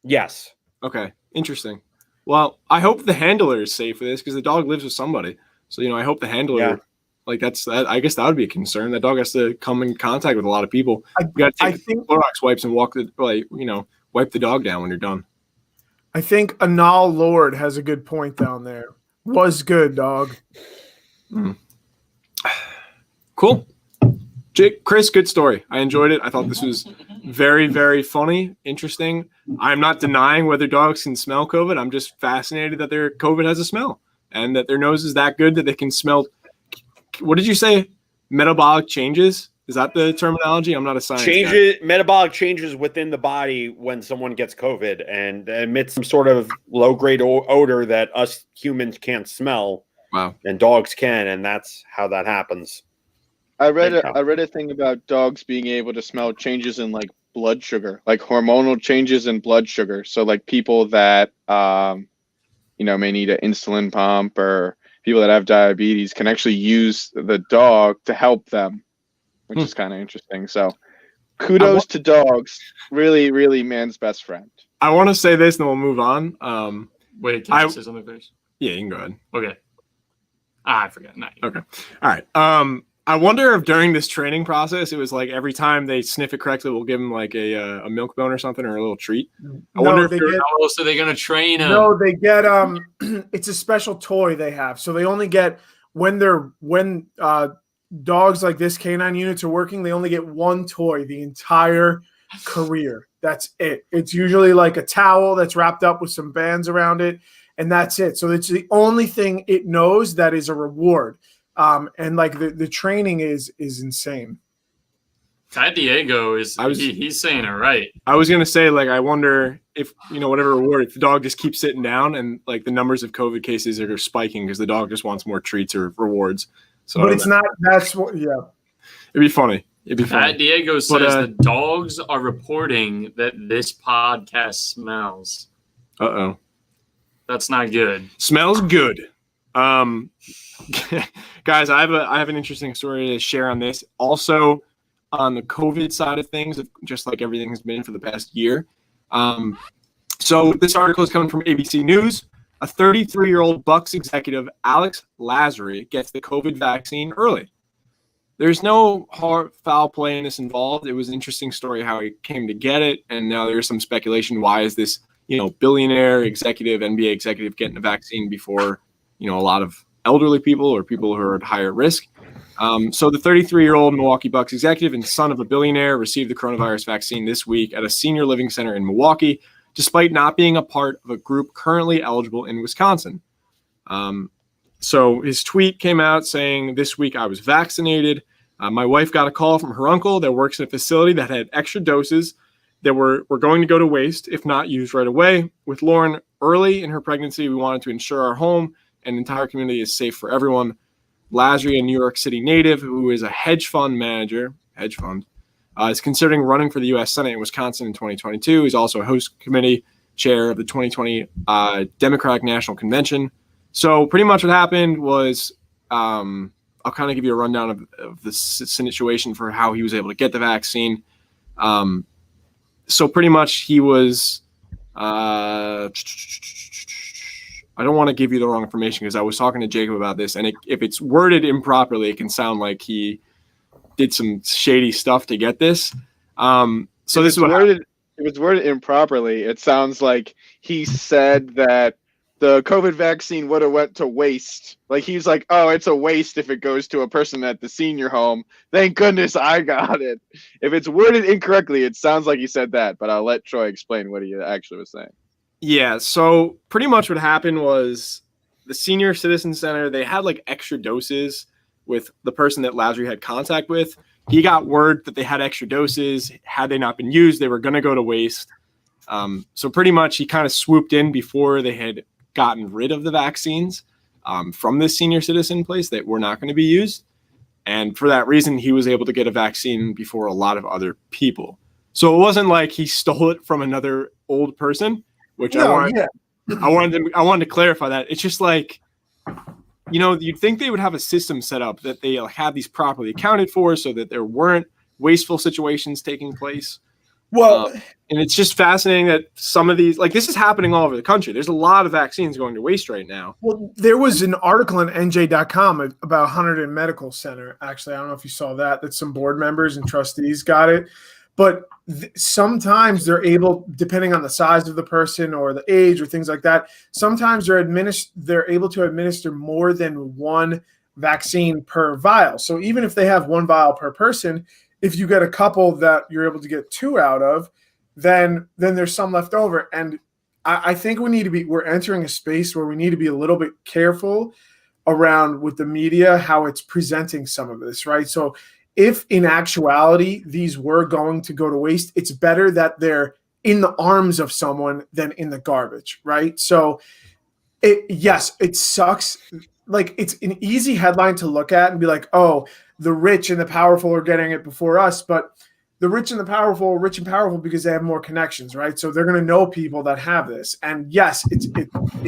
Yes. Okay. Interesting. Well, I hope the handler is safe for this because the dog lives with somebody. So I hope the handler I guess that would be a concern. That dog has to come in contact with a lot of people. You got to take Clorox wipes and wipe the dog down when you're done. I think Anal Lord has a good point down there. Was good, dog. Cool. Jake, Chris, good story. I enjoyed it. I thought this was very, very funny, interesting. I'm not denying whether dogs can smell COVID. I'm just fascinated that their COVID has a smell and that their nose is that good that they can smell. What did you say? Metabolic changes? Is that the terminology? I'm not a scientist. Metabolic changes within the body when someone gets COVID and emits some sort of low-grade odor that us humans can't smell. Wow. And dogs can, and that's how that happens. I read a thing about dogs being able to smell changes in like blood sugar, like hormonal changes in blood sugar. So like people that may need an insulin pump or people that have diabetes can actually use the dog to help them, which is kind of interesting. So kudos to dogs. Really, really man's best friend. I want to say this and then we'll move on. Wait, can I say something first? Yeah, you can go ahead. Okay. I forgot. Okay. All right. I wonder if during this training process, it was like every time they sniff it correctly, we'll give them like a milk bone or something or a little treat. I wonder if how else are they going to train them? No, they get it's a special toy they have. So they only get when dogs like this canine units are working, they only get one toy the entire career. That's it. It's usually like a towel that's wrapped up with some bands around it, and that's it. So it's the only thing it knows that is a reward. And like the training is insane. Pat Diego he's saying it right. I was gonna say, like, I wonder if, whatever reward, if the dog just keeps sitting down and like the numbers of COVID cases are spiking because the dog just wants more treats or rewards. So, but it's not. That's what. Yeah. It'd be funny. Pat Diego says the dogs are reporting that this podcast smells. Uh-oh. That's not good. Smells good. Guys, I have an interesting story to share on this. Also, on the COVID side of things, just like everything has been for the past year. So this article is coming from ABC News. A 33-year-old Bucks executive, Alex Lazary, gets the COVID vaccine early. There's no foul play in this involved. It was an interesting story how he came to get it, and now there's some speculation. Why is this, billionaire executive, NBA executive getting a vaccine before, a lot of elderly people or people who are at higher risk? So the 33-year-old Milwaukee Bucks executive and son of a billionaire received the coronavirus vaccine this week at a senior living center in Milwaukee, despite not being a part of a group currently eligible in Wisconsin. So his tweet came out saying, "This week I was vaccinated. My wife got a call from her uncle that works in a facility that had extra doses that were going to go to waste if not used right away. With Lauren early in her pregnancy, we wanted to ensure our home and entire community is safe for everyone." Lazary, a New York City native who is a hedge fund manager, is considering running for the U.S. Senate in Wisconsin in 2022. He's also a host committee chair of the 2020 Democratic National Convention. So pretty much what happened was, I'll kind of give you a rundown of the situation for how he was able to get the vaccine. So pretty much he was, I don't want to give you the wrong information because I was talking to Jacob about this, and if it's worded improperly, it can sound like he did some shady stuff to get this. So this is what happened. If it's worded improperly, it sounds like he said that the COVID vaccine would have went to waste. Like he's like, "Oh, it's a waste if it goes to a person at the senior home. Thank goodness I got it." If it's worded incorrectly, it sounds like he said that, but I'll let Troy explain what he actually was saying. Yeah, so pretty much what happened was the Senior Citizen Center, they had like extra doses with the person that Lazary had contact with. He got word that they had extra doses. Had they not been used, they were going to go to waste. So pretty much he kind of swooped in before they had gotten rid of the vaccines from this senior citizen place that were not going to be used. And for that reason, he was able to get a vaccine before a lot of other people. So it wasn't like he stole it from another old person. Which I wanted to clarify that. It's just like, you'd think they would have a system set up that they have these properly accounted for so that there weren't wasteful situations taking place. Well, and it's just fascinating that some of these, like this is happening all over the country. There's a lot of vaccines going to waste right now. Well, there was an article on NJ.com about Hunterdon Medical Center. Actually, I don't know if you saw that some board members and trustees got it. But sometimes they're able, depending on the size of the person or the age or things like that, sometimes they're able to administer more than one vaccine per vial. So even if they have one vial per person, if you get a couple that you're able to get two out of, then there's some left over. And I think we're entering a space where we need to be a little bit careful around with the media, how it's presenting some of this, right? So if in actuality these were going to go to waste, it's better that they're in the arms of someone than in the garbage, right? So it sucks. Like it's an easy headline to look at and be like, oh, the rich and the powerful are getting it before us. But the rich and powerful because they have more connections, right? So they're going to know people that have this. And yes, it's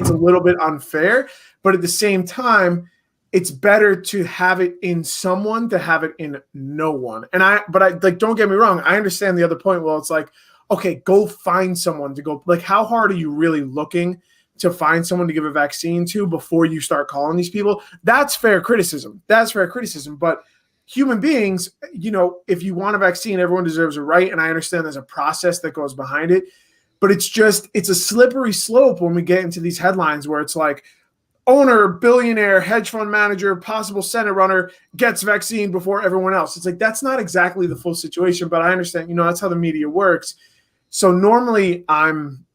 a little bit unfair, but at the same time, it's better to have it in someone to have it in no one. But I like, don't get me wrong. I understand the other point. Well, it's like, okay, go find someone to go. Like, how hard are you really looking to find someone to give a vaccine to before you start calling these people? That's fair criticism. But human beings, if you want a vaccine, everyone deserves a right. And I understand there's a process that goes behind it, but it's a slippery slope when we get into these headlines where it's like, owner, billionaire, hedge fund manager, possible Senate runner gets vaccine before everyone else. It's like, that's not exactly the full situation, but I understand, that's how the media works. So normally I'm,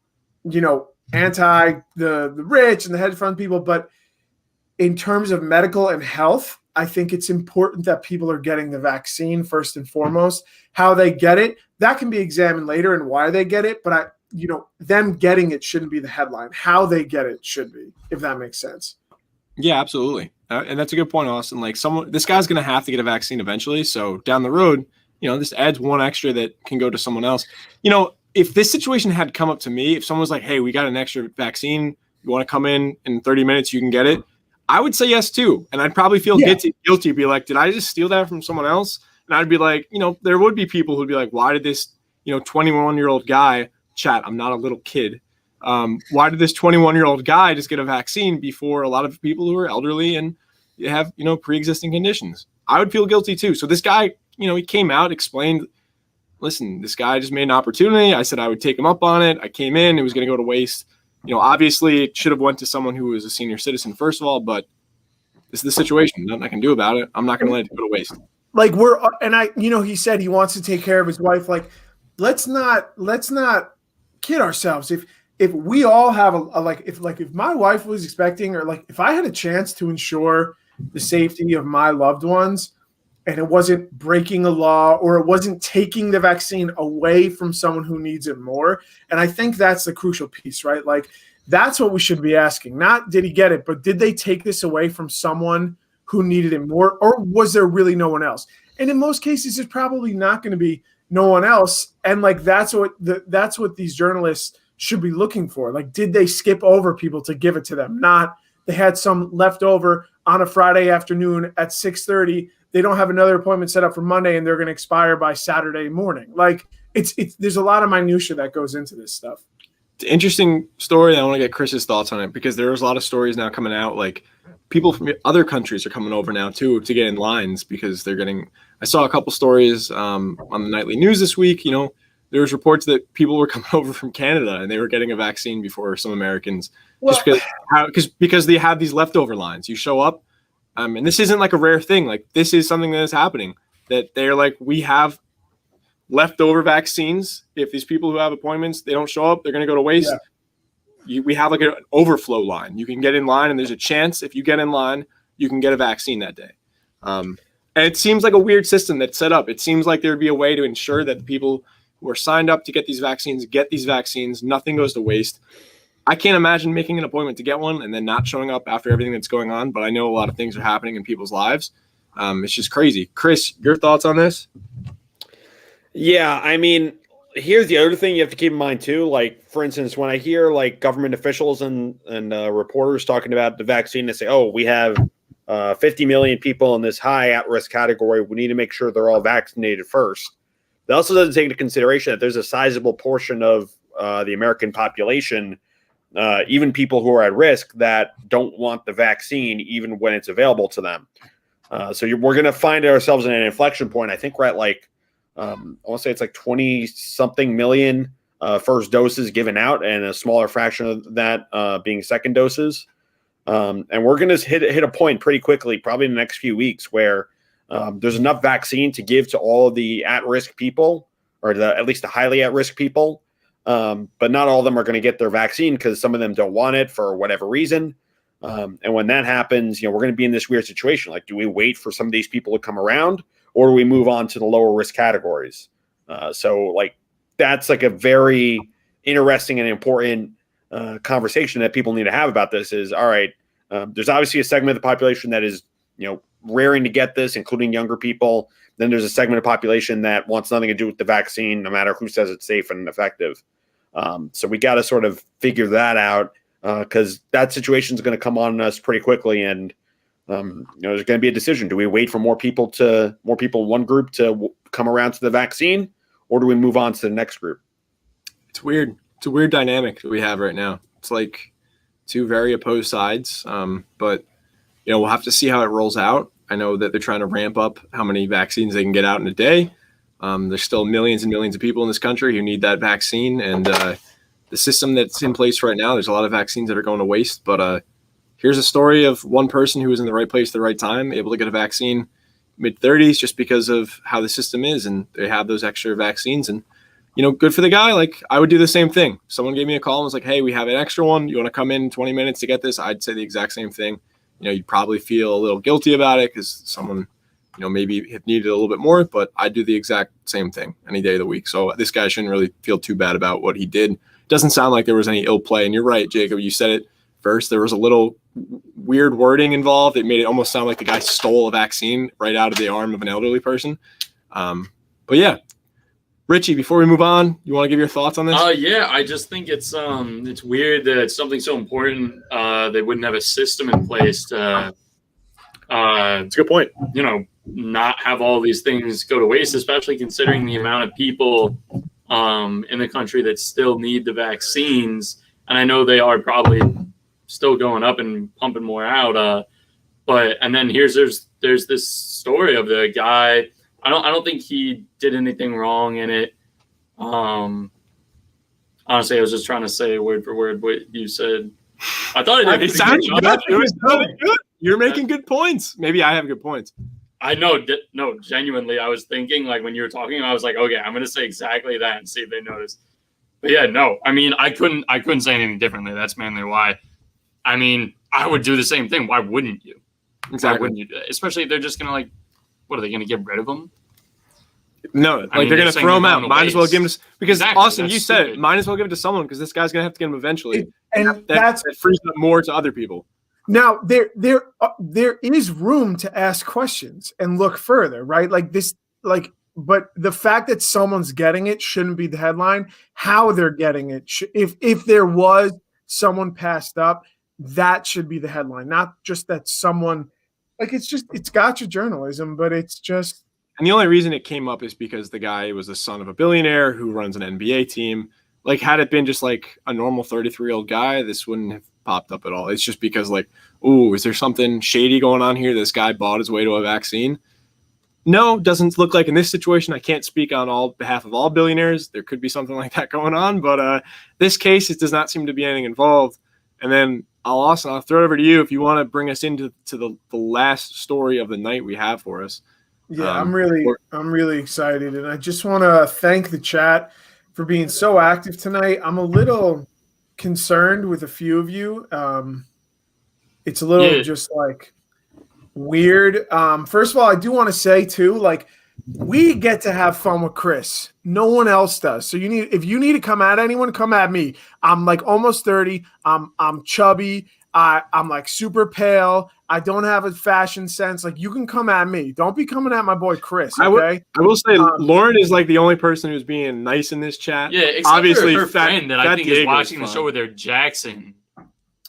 anti the rich and the hedge fund people, but in terms of medical and health, I think it's important that people are getting the vaccine first and foremost. How they get it, that can be examined later and why they get it, but them getting it shouldn't be the headline. How they get it should be, if that makes sense. Yeah, absolutely. And that's a good point, Austin. Like this guy's going to have to get a vaccine eventually. So down the road, this adds one extra that can go to someone else. If this situation had come up to me, if someone was like, hey, we got an extra vaccine, you want to come in 30 minutes, you can get it, I would say yes too. And I'd probably feel guilty, be like, did I just steal that from someone else? And I'd be like, there would be people who'd be like, why did this, 21-year-old guy, chat, I'm not a little kid. Why did this 21-year-old guy just get a vaccine before a lot of people who are elderly and have, pre-existing conditions? I would feel guilty too. So this guy, he came out, explained, listen, this guy just made an opportunity. I said I would take him up on it. I came in, it was going to go to waste. Obviously it should have went to someone who was a senior citizen, first of all, but this is the situation. Nothing I can do about it. I'm not going to let it go to waste. Like he said he wants to take care of his wife. Like, let's not kid ourselves. If we all have if my wife was expecting, or like if I had a chance to ensure the safety of my loved ones, and it wasn't breaking a law or it wasn't taking the vaccine away from someone who needs it more. And I think that's the crucial piece, right? Like, that's what we should be asking. Not did he get it, but did they take this away from someone who needed it more, or was there really no one else? And in most cases, there's probably not going to be no one else. And like, that's what these journalists should be looking for. Like, did they skip over people to give it to them? Not they had some left over on a Friday afternoon at 6:30. They don't have another appointment set up for Monday and they're going to expire by Saturday morning. Like, it's there's a lot of minutia that goes into this stuff. It's an interesting story. I want to get Chris's thoughts on it, because there's a lot of stories now coming out. Like, people from other countries are coming over now too to get in lines because they're getting. I saw a couple stories on the nightly news this week. There was reports that people were coming over from Canada and they were getting a vaccine before some Americans, just because they have these leftover lines. You show up, and this isn't like a rare thing. Like, this is something that is happening, that they're like, we have leftover vaccines. If these people who have appointments, they don't show up, they're going to go to waste. Yeah. We have like an overflow line. You can get in line, and there's a chance if you get in line, you can get a vaccine that day. And it seems like a weird system that's set up. It seems like there'd be a way to ensure that the people who are signed up to get these vaccines, nothing goes to waste. I can't imagine making an appointment to get one and then not showing up after everything that's going on, but I know a lot of things are happening in people's lives. It's just crazy. Chris, your thoughts on this? Yeah, I mean, here's the other thing you have to keep in mind too. Like, for instance, when I hear like government officials and reporters talking about the vaccine, they say, oh, we have 50 million people in this high at-risk category. We need to make sure they're all vaccinated first. That also doesn't take into consideration that there's a sizable portion of the American population, even people who are at risk, that don't want the vaccine even when it's available to them. So we're going to find ourselves in an inflection point. I think we're at like, I want to say it's like 20-something million first doses given out, and a smaller fraction of that being second doses. And we're going to hit a point pretty quickly, probably in the next few weeks, where there's enough vaccine to give to all of the at-risk people, or at least the highly at-risk people. But not all of them are going to get their vaccine because some of them don't want it for whatever reason. And when that happens, we're going to be in this weird situation. Like, do we wait for some of these people to come around, or do we move on to the lower risk categories? So like, that's like a very interesting and important conversation that people need to have about this is, all right, there's obviously a segment of the population that is, raring to get this, including younger people. Then there's a segment of population that wants nothing to do with the vaccine, no matter who says it's safe and effective. So we got to sort of figure that out, because that situation is going to come on us pretty quickly. And, there's going to be a decision. Do we wait for more people in one group to come around to the vaccine, or do we move on to the next group? It's weird. It's a weird dynamic that we have right now. It's like two very opposed sides. But, we'll have to see how it rolls out. I know that they're trying to ramp up how many vaccines they can get out in a day. There's still millions and millions of people in this country who need that vaccine. And the system that's in place right now, there's a lot of vaccines that are going to waste. But here's a story of one person who was in the right place at the right time, able to get a vaccine mid-30s just because of how the system is, and they have those extra vaccines. And, you know, good for the guy. Like, I would do the same thing. Someone gave me a call and was like, hey, we have an extra one. You want to come in 20 minutes to get this? I'd say the exact same thing. You know, you'd probably feel a little guilty about it because someone, you know, maybe have needed a little bit more, but I'd do the exact same thing any day of the week. So this guy shouldn't really feel too bad about what he did. Doesn't sound like there was any ill play. And you're right, Jacob, you said it first. There was a little weird wording involved. It made it almost sound like the guy stole a vaccine right out of the arm of an elderly person. But yeah, Richie, before we move on, you want to give your thoughts on this? Yeah, I just think it's weird that it's something so important they wouldn't have a system in place to It's a good point. You know, not have all these things go to waste, especially considering the amount of people in the country that still need the vaccines. And I know they are probably still going up and pumping more out. And then there's this story of the guy. I don't think he did anything wrong in it. Honestly, I was just trying to say word for word what you said. I thought it sounded good. It was really good. You're making good points. Maybe I have good points. I know. No, genuinely, I was thinking, like, when you were talking, I was like, okay, I'm going to say exactly that and see if they notice. But yeah, no, I mean, I couldn't say anything differently. That's mainly why. I mean, I would do the same thing. Why wouldn't you? Exactly. Why wouldn't you do that? Especially if they're just going to, like, what are they going to get rid of them? No, like, they're going to throw them out. Might as well give them because Exactly, Austin, that's you said stupid. it. Might as well give it to someone because this guy's going to have to get them eventually. And that frees up more to other people. Now there is room to ask questions and look further, right? Like this, like, but the fact that someone's getting it shouldn't be the headline. How they're getting it, if there was someone passed up, that should be the headline, not just that someone. Like, it's gotcha journalism, but it's just. And the only reason it came up is because the guy was the son of a billionaire who runs an NBA team. Like, had it been just like a normal 33-year-old guy, this wouldn't have popped up at all. It's just because, like, ooh, is there something shady going on here? This guy bought his way to a vaccine. No, doesn't look like in this situation. I can't speak on behalf of all billionaires. There could be something like that going on, but this case, it does not seem to be anything involved. And then I'll throw it over to you if you want to bring us into the last story of the night we have for us. Yeah, I'm really excited, and I just want to thank the chat for being so active tonight. I'm a little concerned with a few of you. It's a little just like weird. First of all, I do want to say too, like, we get to have fun with Chris. No one else does. So if you need to come at anyone, come at me. I'm like almost 30. I'm chubby. I'm like super pale. I don't have a fashion sense. Like, you can come at me. Don't be coming at my boy Chris. Okay. I will say Lauren is like the only person who's being nice in this chat. Yeah, except obviously for her friend that I think is watching the fun. show with her, Jackson.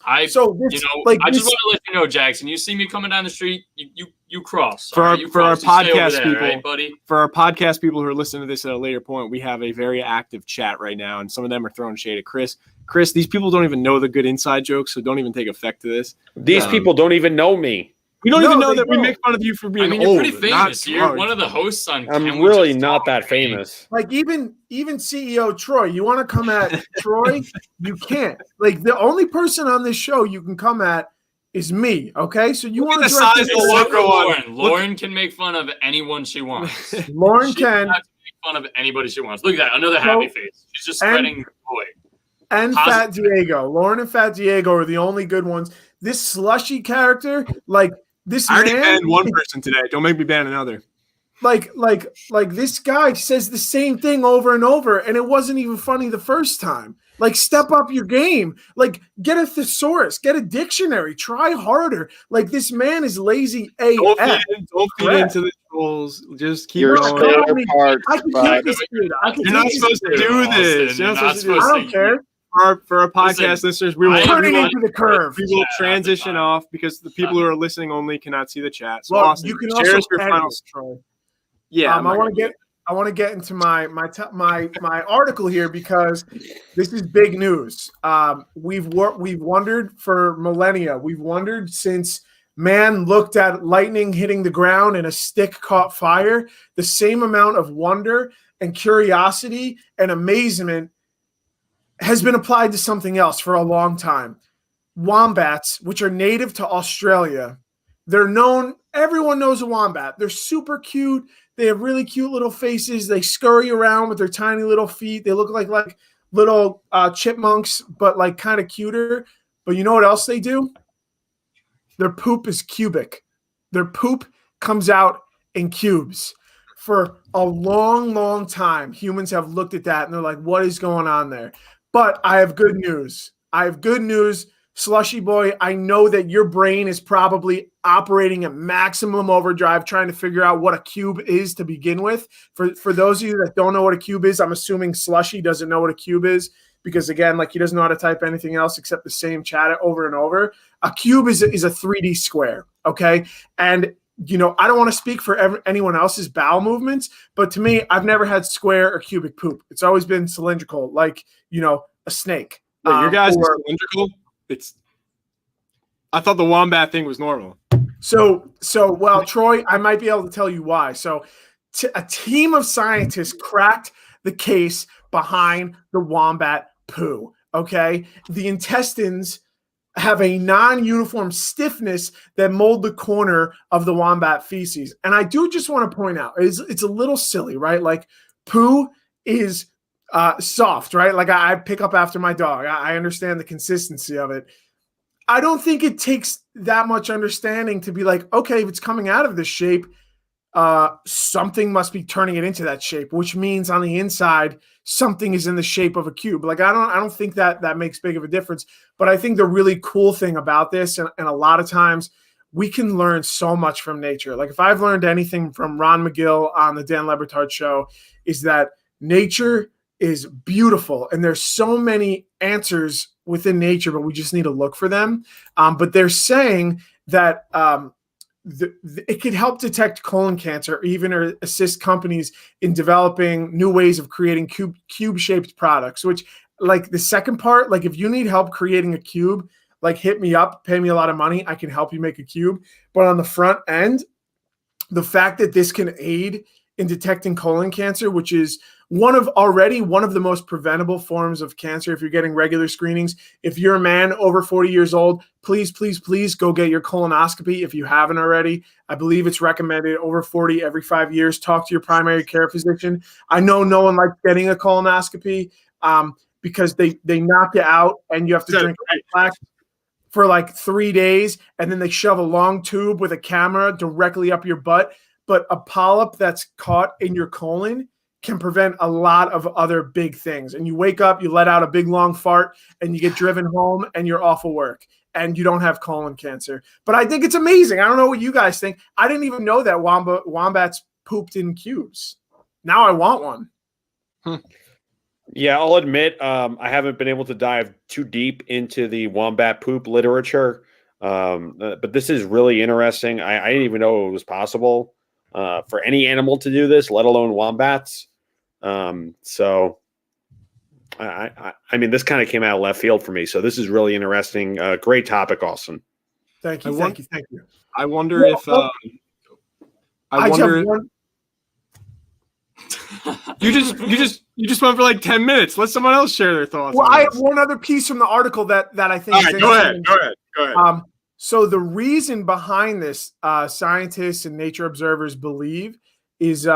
I just want to let you know, Jackson. You see me coming down the street, you cross. For our podcast there, people, right, buddy? For our podcast people who are listening to this at a later point, we have a very active chat right now, and some of them are throwing shade at Chris. Chris, these people don't even know the good inside jokes, so don't even take effect to this. These people don't even know me. We don't even know that we make fun of you for being old. You're pretty famous. You're one of the hosts on. I'm really not that famous. Like, even CEO Troy, you want to come at Troy? You can't. Like, the only person on this show you can come at is me. Okay, so you want to size of the logo on Lauren can make fun of anyone she wants. Lauren can make fun of anybody she wants. Look at that, another happy face. She's just spreading joy. And Fat Diego, Lauren and Fat Diego are the only good ones. This slushy character, like. This I already man, banned one person today. Don't make me ban another. Like this guy says the same thing over and over, and it wasn't even funny the first time. Like, step up your game. Like, get a thesaurus, get a dictionary, try harder. Like, this man is lazy AF. Don't feed into the trolls. Just keep You're going. I can take this dude. You're not supposed to do this. You're not supposed to do this. I don't care. For our podcast listeners, we will turning into the curve. We will transition off because the people who are listening only cannot see the chat. So, well, Austin, you can share also your final. Troy. Yeah, I want to get into my article here because this is big news. We've wondered for millennia. We've wondered since man looked at lightning hitting the ground and a stick caught fire. The same amount of wonder and curiosity and amazement has been applied to something else for a long time. wombats, which are native to Australia. They're known, everyone knows a wombat. They're super cute. They have really cute little faces. They scurry around with their tiny little feet. They look like little chipmunks, but like kind of cuter. But you know what else they do? Their poop is cubic. Their poop comes out in cubes. For a long, long time, humans have looked at that and they're like, what is going on there? But I have good news. Slushy boy, I know that your brain is probably operating at maximum overdrive trying to figure out what a cube is to begin with. For those of you that don't know what a cube is, I'm assuming Slushy doesn't know what a cube is because, again, like he doesn't know how to type anything else except the same chat over and over. A cube is a 3D square, okay? And, you know, I don't want to speak for anyone else's bowel movements, but to me, I've never had square or cubic poop. It's always been cylindrical, like, you know, a snake. Wait, your guys are cylindrical? I thought the wombat thing was normal. So, well, Troy, I might be able to tell you why. So, a team of scientists cracked the case behind the wombat poo. Okay, the intestines have a non-uniform stiffness that mold the corner of the wombat feces, and I do just want to point out it's a little silly, right? Like poo is soft, right? Like I pick up after my dog. I understand the consistency of it. I don't think it takes that much understanding to be like, okay, if it's coming out of this shape, something must be turning it into that shape, which means on the inside, something is in the shape of a cube. Like, I don't think that makes big of a difference. But I think the really cool thing about this, and a lot of times we can learn so much from nature. Like if I've learned anything from Ron McGill on the Dan Le Batard show, is that nature is beautiful. And there's so many answers within nature, but we just need to look for them. But they're saying that it could help detect colon cancer, or even assist companies in developing new ways of creating cube-shaped products, which like the second part, like if you need help creating a cube, like hit me up, pay me a lot of money. I can help you make a cube. But on the front end, the fact that this can aid in detecting colon cancer, which is one of the most preventable forms of cancer if you're getting regular screenings. If you're a man over 40 years old, please, please, please go get your colonoscopy if you haven't already. I believe it's recommended over 40 every 5 years. Talk to your primary care physician. I know no one likes getting a colonoscopy because they knock you out and you have to drink black for like 3 days, and then they shove a long tube with a camera directly up your butt. But a polyp that's caught in your colon can prevent a lot of other big things. And you wake up, you let out a big long fart, and you get driven home, and you're off of work, and you don't have colon cancer. But I think it's amazing. I don't know what you guys think. I didn't even know that wombats pooped in cubes. Now I want one. Yeah, I'll admit I haven't been able to dive too deep into the wombat poop literature, but this is really interesting. I didn't even know it was possible for any animal to do this, let alone wombats. So, I mean, this kind of came out of left field for me. So this is really interesting. Great topic, Austin. Thank you. Thank you. I wonder if you just went for like 10 minutes. Let someone else share their thoughts. Well, I have one other piece from the article that I think. All right, go ahead. So the reason behind this, scientists and nature observers believe, is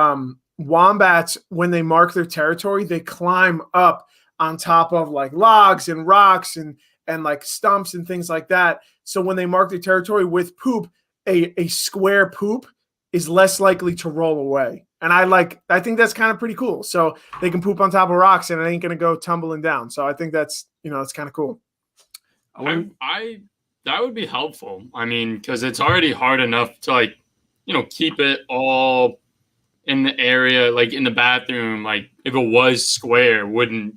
wombats, when they mark their territory, they climb up on top of like logs and rocks and like stumps and things like that. So when they mark their territory with poop, a square poop is less likely to roll away. And I think that's kind of pretty cool. So they can poop on top of rocks and it ain't going to go tumbling down. So I think that's kind of cool. That would be helpful. I mean, because it's already hard enough to keep it all in the area, like in the bathroom. Like if it was square, probably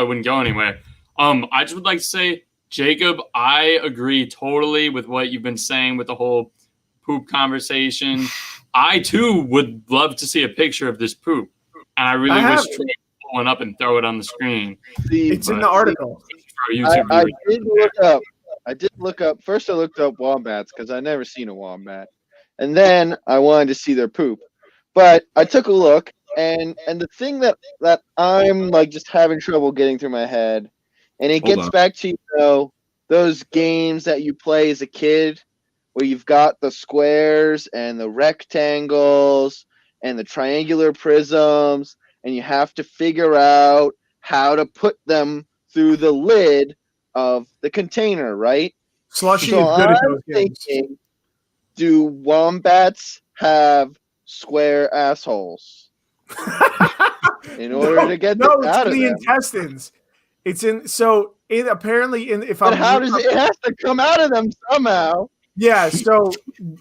wouldn't go anywhere. I just would like to say, Jacob, I agree totally with what you've been saying with the whole poop conversation. I too would love to see a picture of this poop, and I really wish Troy would pull one up and throw it on the screen. It's in the article. I did look up. First, I looked up wombats because I never seen a wombat, and then I wanted to see their poop. But I took a look, and the thing that I'm like just having trouble getting through my head, and it gets back to those games that you play as a kid where you've got the squares and the rectangles and the triangular prisms, and you have to figure out how to put them through the lid of the container, right? Slushy So is good at I'm those games. thinking, do wombats have square assholes in order to get no, them it's out in of the them? intestines. It's in so it apparently in if But I'm how does it has to come out of them somehow? yeah so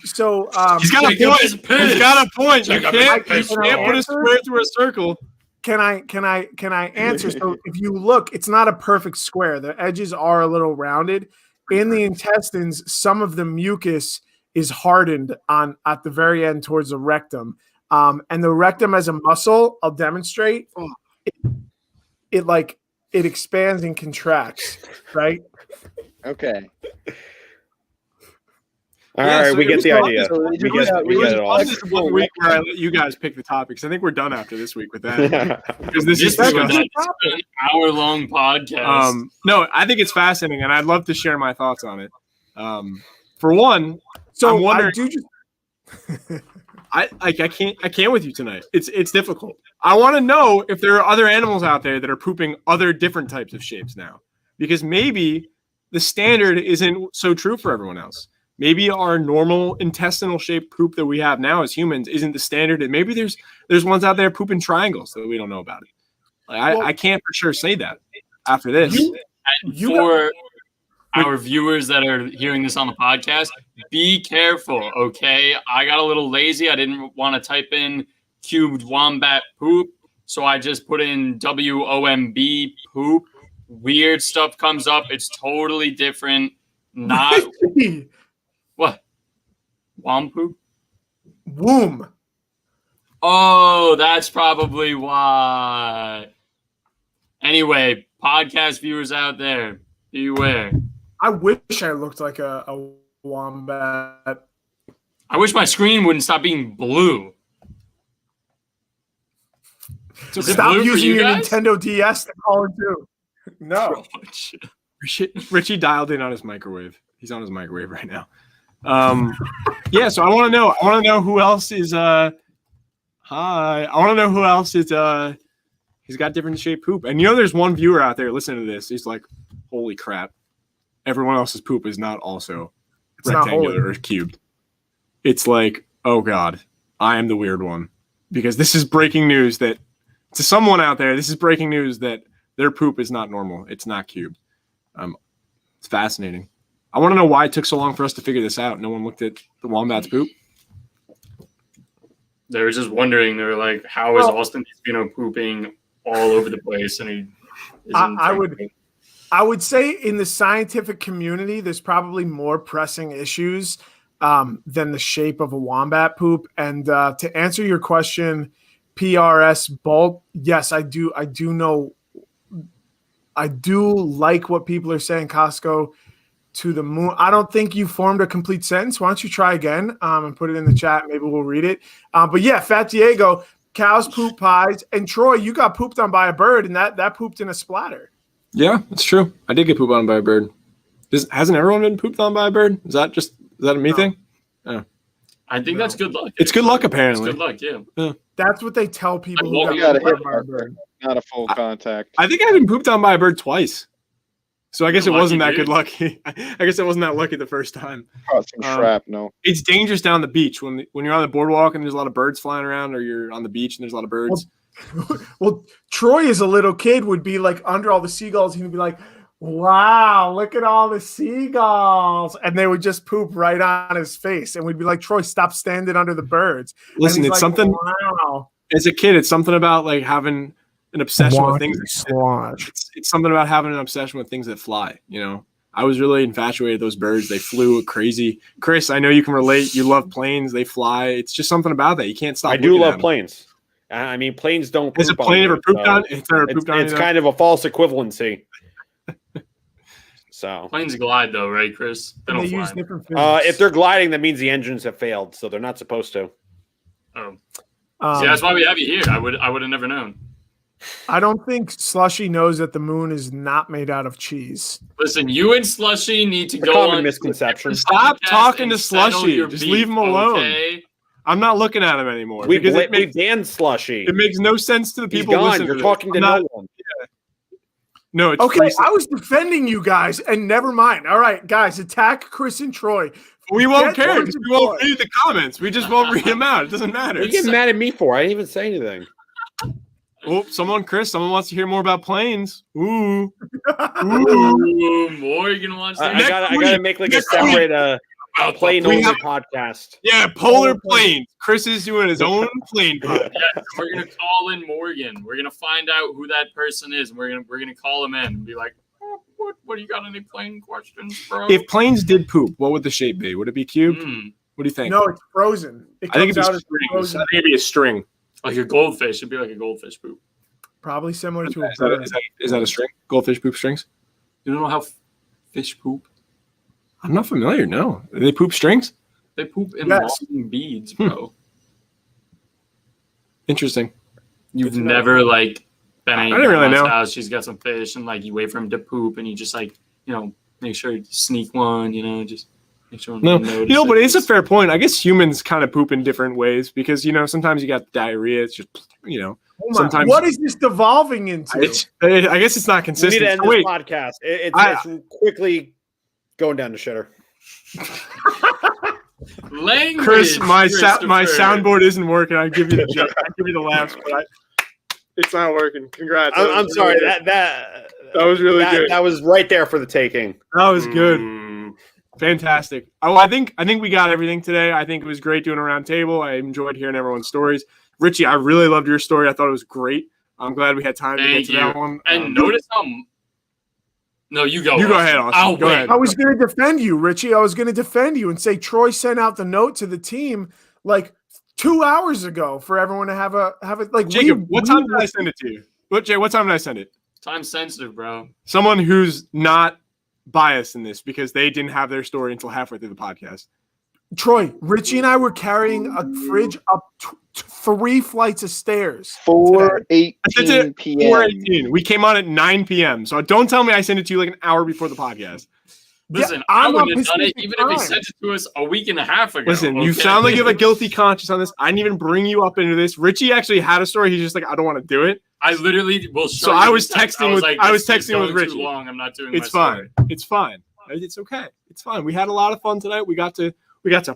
He's got a Check out point. his He's piss. got a point. You Check out can't, his you piss. can't put a square through a circle. can I answer? So if you look, it's not a perfect square. The edges are a little rounded. In the intestines, some of the mucus is hardened on at the very end towards the rectum. And the rectum as a muscle, I'll demonstrate. It expands and contracts, right? Okay. All Yeah, right, so we it get was the fun. idea. So We it get it all. This is one week where I let you guys pick the topics. I think we're done after this week with that because this is This was disgusting. an hour-long podcast. No, I think it's fascinating, and I'd love to share my thoughts on it. For one, So I'm wondering. I do just I can't with you tonight. It's difficult. I want to know if there are other animals out there that are pooping other different types of shapes now, because maybe the standard isn't so true for everyone else. Maybe our normal intestinal shaped poop that we have now as humans isn't the standard, and maybe there's ones out there pooping triangles that we don't know about it. I can't for sure say that after this. For our viewers that are hearing this on the podcast, be careful, okay? I got a little lazy. I didn't want to type in cubed wombat poop, so I just put in WOMB poop. Weird stuff comes up. It's totally different. Not what? Wom poop? womb. Oh, that's probably why. Anyway, podcast viewers out there, beware. I wish I looked like a wombat. I wish my screen wouldn't stop being blue. So Is it stop blue for using you your guys? Nintendo DS to call it too. No. Richie dialed in on his microwave. He's on his microwave right now. Yeah, so I want to know who else is hi. I want to know who else is he's got different shaped poop. And there's one viewer out there listening to this. He's like, "Holy crap. Everyone else's poop is not also It's not rectangular holy. or cubed." It's like, "Oh god, I am the weird one." Because this is breaking news that to someone out there, this is breaking news that their poop is not normal. It's not cubed. It's fascinating. I want to know why it took so long for us to figure this out. No one looked at the wombat's poop. They were just wondering. They were like, "How is Austin Espino pooping all over the place?" And he isn't I would say in the scientific community, there's probably more pressing issues than the shape of a wombat poop. And to answer your question, PRS Bolt, yes, I do know. I do like what people are saying, Costco to the moon. I don't think you formed a complete sentence. Why don't you try again and put it in the chat? Maybe we'll read it. But yeah, Fat Diego, cows poop pies. And Troy, you got pooped on by a bird, and that pooped in a splatter. Yeah, that's true. I did get pooped on by a bird. Hasn't everyone been pooped on by a bird? Is that a me thing? Oh. I think that's good luck. It's good luck, apparently. It's good luck, yeah. That's what they tell people who You got gotta pooped hit on by a bird. not a full contact. I think I've been pooped on by a bird twice. So I guess it Lucky wasn't that dude. good lucky. I guess it wasn't that lucky the first time. Caught some shrapnel. It's dangerous down the beach when you're on the boardwalk and there's a lot of birds flying around, or you're on the beach and there's a lot of birds. Well, Troy as a little kid would be like under all the seagulls. He'd be like, "Wow, look at all the seagulls," and they would just poop right on his face, and we'd be like, "Troy, stop standing under the birds." Listen, And he's it's like, something. Wow. As a kid, it's something about like having an obsession with things. Slosh. It's something about having an obsession with things that fly. I was really infatuated with those birds. They flew crazy. Chris, I know you can relate. You love planes. They fly. It's just something about that. You can't stop. I do looking at love them. planes. I mean, planes don't. Has a poop plane on ever you, pooped so on? It's It's kind of a false equivalency. So, Planes glide though, right, Chris? They And don't they use fly. different physics. if they're gliding, that means the engines have failed, so they're not supposed to. Oh. See, that's why we have you here. I would have never known. I don't think Slushy knows that the moon is not made out of cheese. Listen, you and Slushy need to A go common on misconception. Stop podcast talking to and settle Slushy. your Just beef, leave him alone. okay? I'm not looking at him anymore We because we banned Slushy. it makes no sense to the He's people gone. listening. You're to talking this. to I'm no not- one. No, it's Okay, free- I was defending you guys, and never mind. All right, guys, attack Chris and Troy. we won't Get care. Troy Because to we won't Troy. read the comments. We just won't read them out. It doesn't matter. What are you getting mad at me for? I didn't even say anything. Oh, someone wants to hear more about planes. Ooh. Ooh, Morgan wants to. I gotta make like a separate plane only podcast. Yeah, polar planes. Chris is doing his own plane podcast. Yes, we're gonna call in Morgan. We're gonna find out who that person is. And we're gonna call him in and be like, oh, what do you got? Any plane questions, bro? If planes did poop, what would the shape be? Would it be cubed? What do you think? No, it's frozen. It I think it'd comes be out as strings. I frozen. think it'd be a string. Like a goldfish. It'd be like a goldfish poop. Probably similar to a Is that, bird. is that a string? Goldfish poop strings? You don't know how fish poop? I'm not familiar. No, they poop strings. They poop in Yes. long beads, bro. Interesting. You've never like been at I your didn't really grandma's know. house. She's got some fish, and like you wait for him to poop, and you just like make sure you sneak one. Just make sure. No, notices. but it's a fair point. I guess humans kind of poop in different ways because sometimes you got diarrhea. It's just Oh my- sometimes what is this devolving into? I guess it's not We need consistent. to end So this wait, podcast. It's quickly going down the shitter. Language, Chris, my Christopher. soundboard isn't working. I give you the joke. I give you the laughs, but it's not working. Congrats. I'm sorry. Really That was really good. That was right there for the taking. That was good. Mm. Fantastic. Oh, I think we got everything today. I think it was great doing a round table. I enjoyed hearing everyone's stories. Richie, I really loved your story. I thought it was great. I'm glad we had time to get Thank to you. that one. And notice how. No, you go. You go ahead, Austin. I'll Go wait. ahead. I was going to defend you, Richie. I was going to defend you and say Troy sent out the note to the team like 2 hours ago for everyone to have it. Like Jacob, what time did I send it to you? What time did I send it? Time sensitive, bro. Someone who's not biased in this because they didn't have their story until halfway through the podcast. Troy, Richie and I were carrying a fridge up 3 flights of stairs. 4:18 p.m. 4:18. We came on at 9 p.m. So don't tell me I sent it to you like an hour before the podcast. Listen, Yeah, I I'm wouldn't on have done it Pacific even if he time. sent it to us a week and a half ago. Listen, you okay? sound like you have a guilty conscience on this. I didn't even bring you up into this. Richie actually had a story. He's just like, I don't want to do it. I literally will show So you I the was text. texting with- like, I was this is texting with going too Richie. long. I'm not doing It's my fine. story. It's fine. It's okay. It's fine. We had a lot of fun tonight. We got to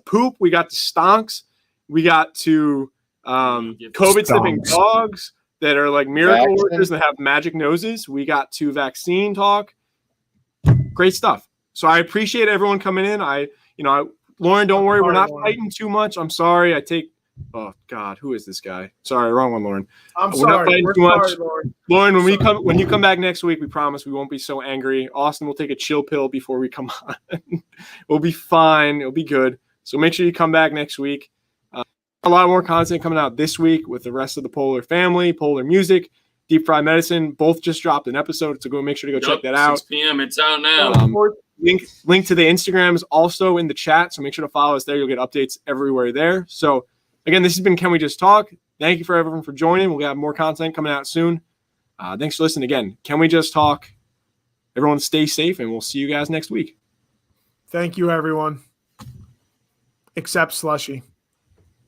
poop. We got to stonks. We got to COVID sniffing Stonks. dogs that are like miracle Vaccine. workers that have magic noses. We got to vaccine talk. Great stuff. So I appreciate everyone coming in. Lauren, don't worry. We're not fighting too much. I'm sorry. Oh God, who is this guy? Sorry, wrong one, Lauren. I'm We're not sorry. fighting We're too much. sorry, Lord. Lauren, when you come back next week, we promise we won't be so angry. Austin will take a chill pill before we come on. We'll be fine. It'll be good. So make sure you come back next week. A lot more content coming out this week with the rest of the Polar family, Polar Music, Deep Fried Medicine. Both just dropped an episode, so make sure to go check that out. 6 p.m. It's out now. Link to the Instagram is also in the chat, so make sure to follow us there. You'll get updates everywhere there. So again, this has been Can We Just Talk? Thank you for everyone for joining. We'll have more content coming out soon. Thanks for listening again. Can We Just Talk? Everyone stay safe, and we'll see you guys next week. Thank you, everyone. Except Slushy.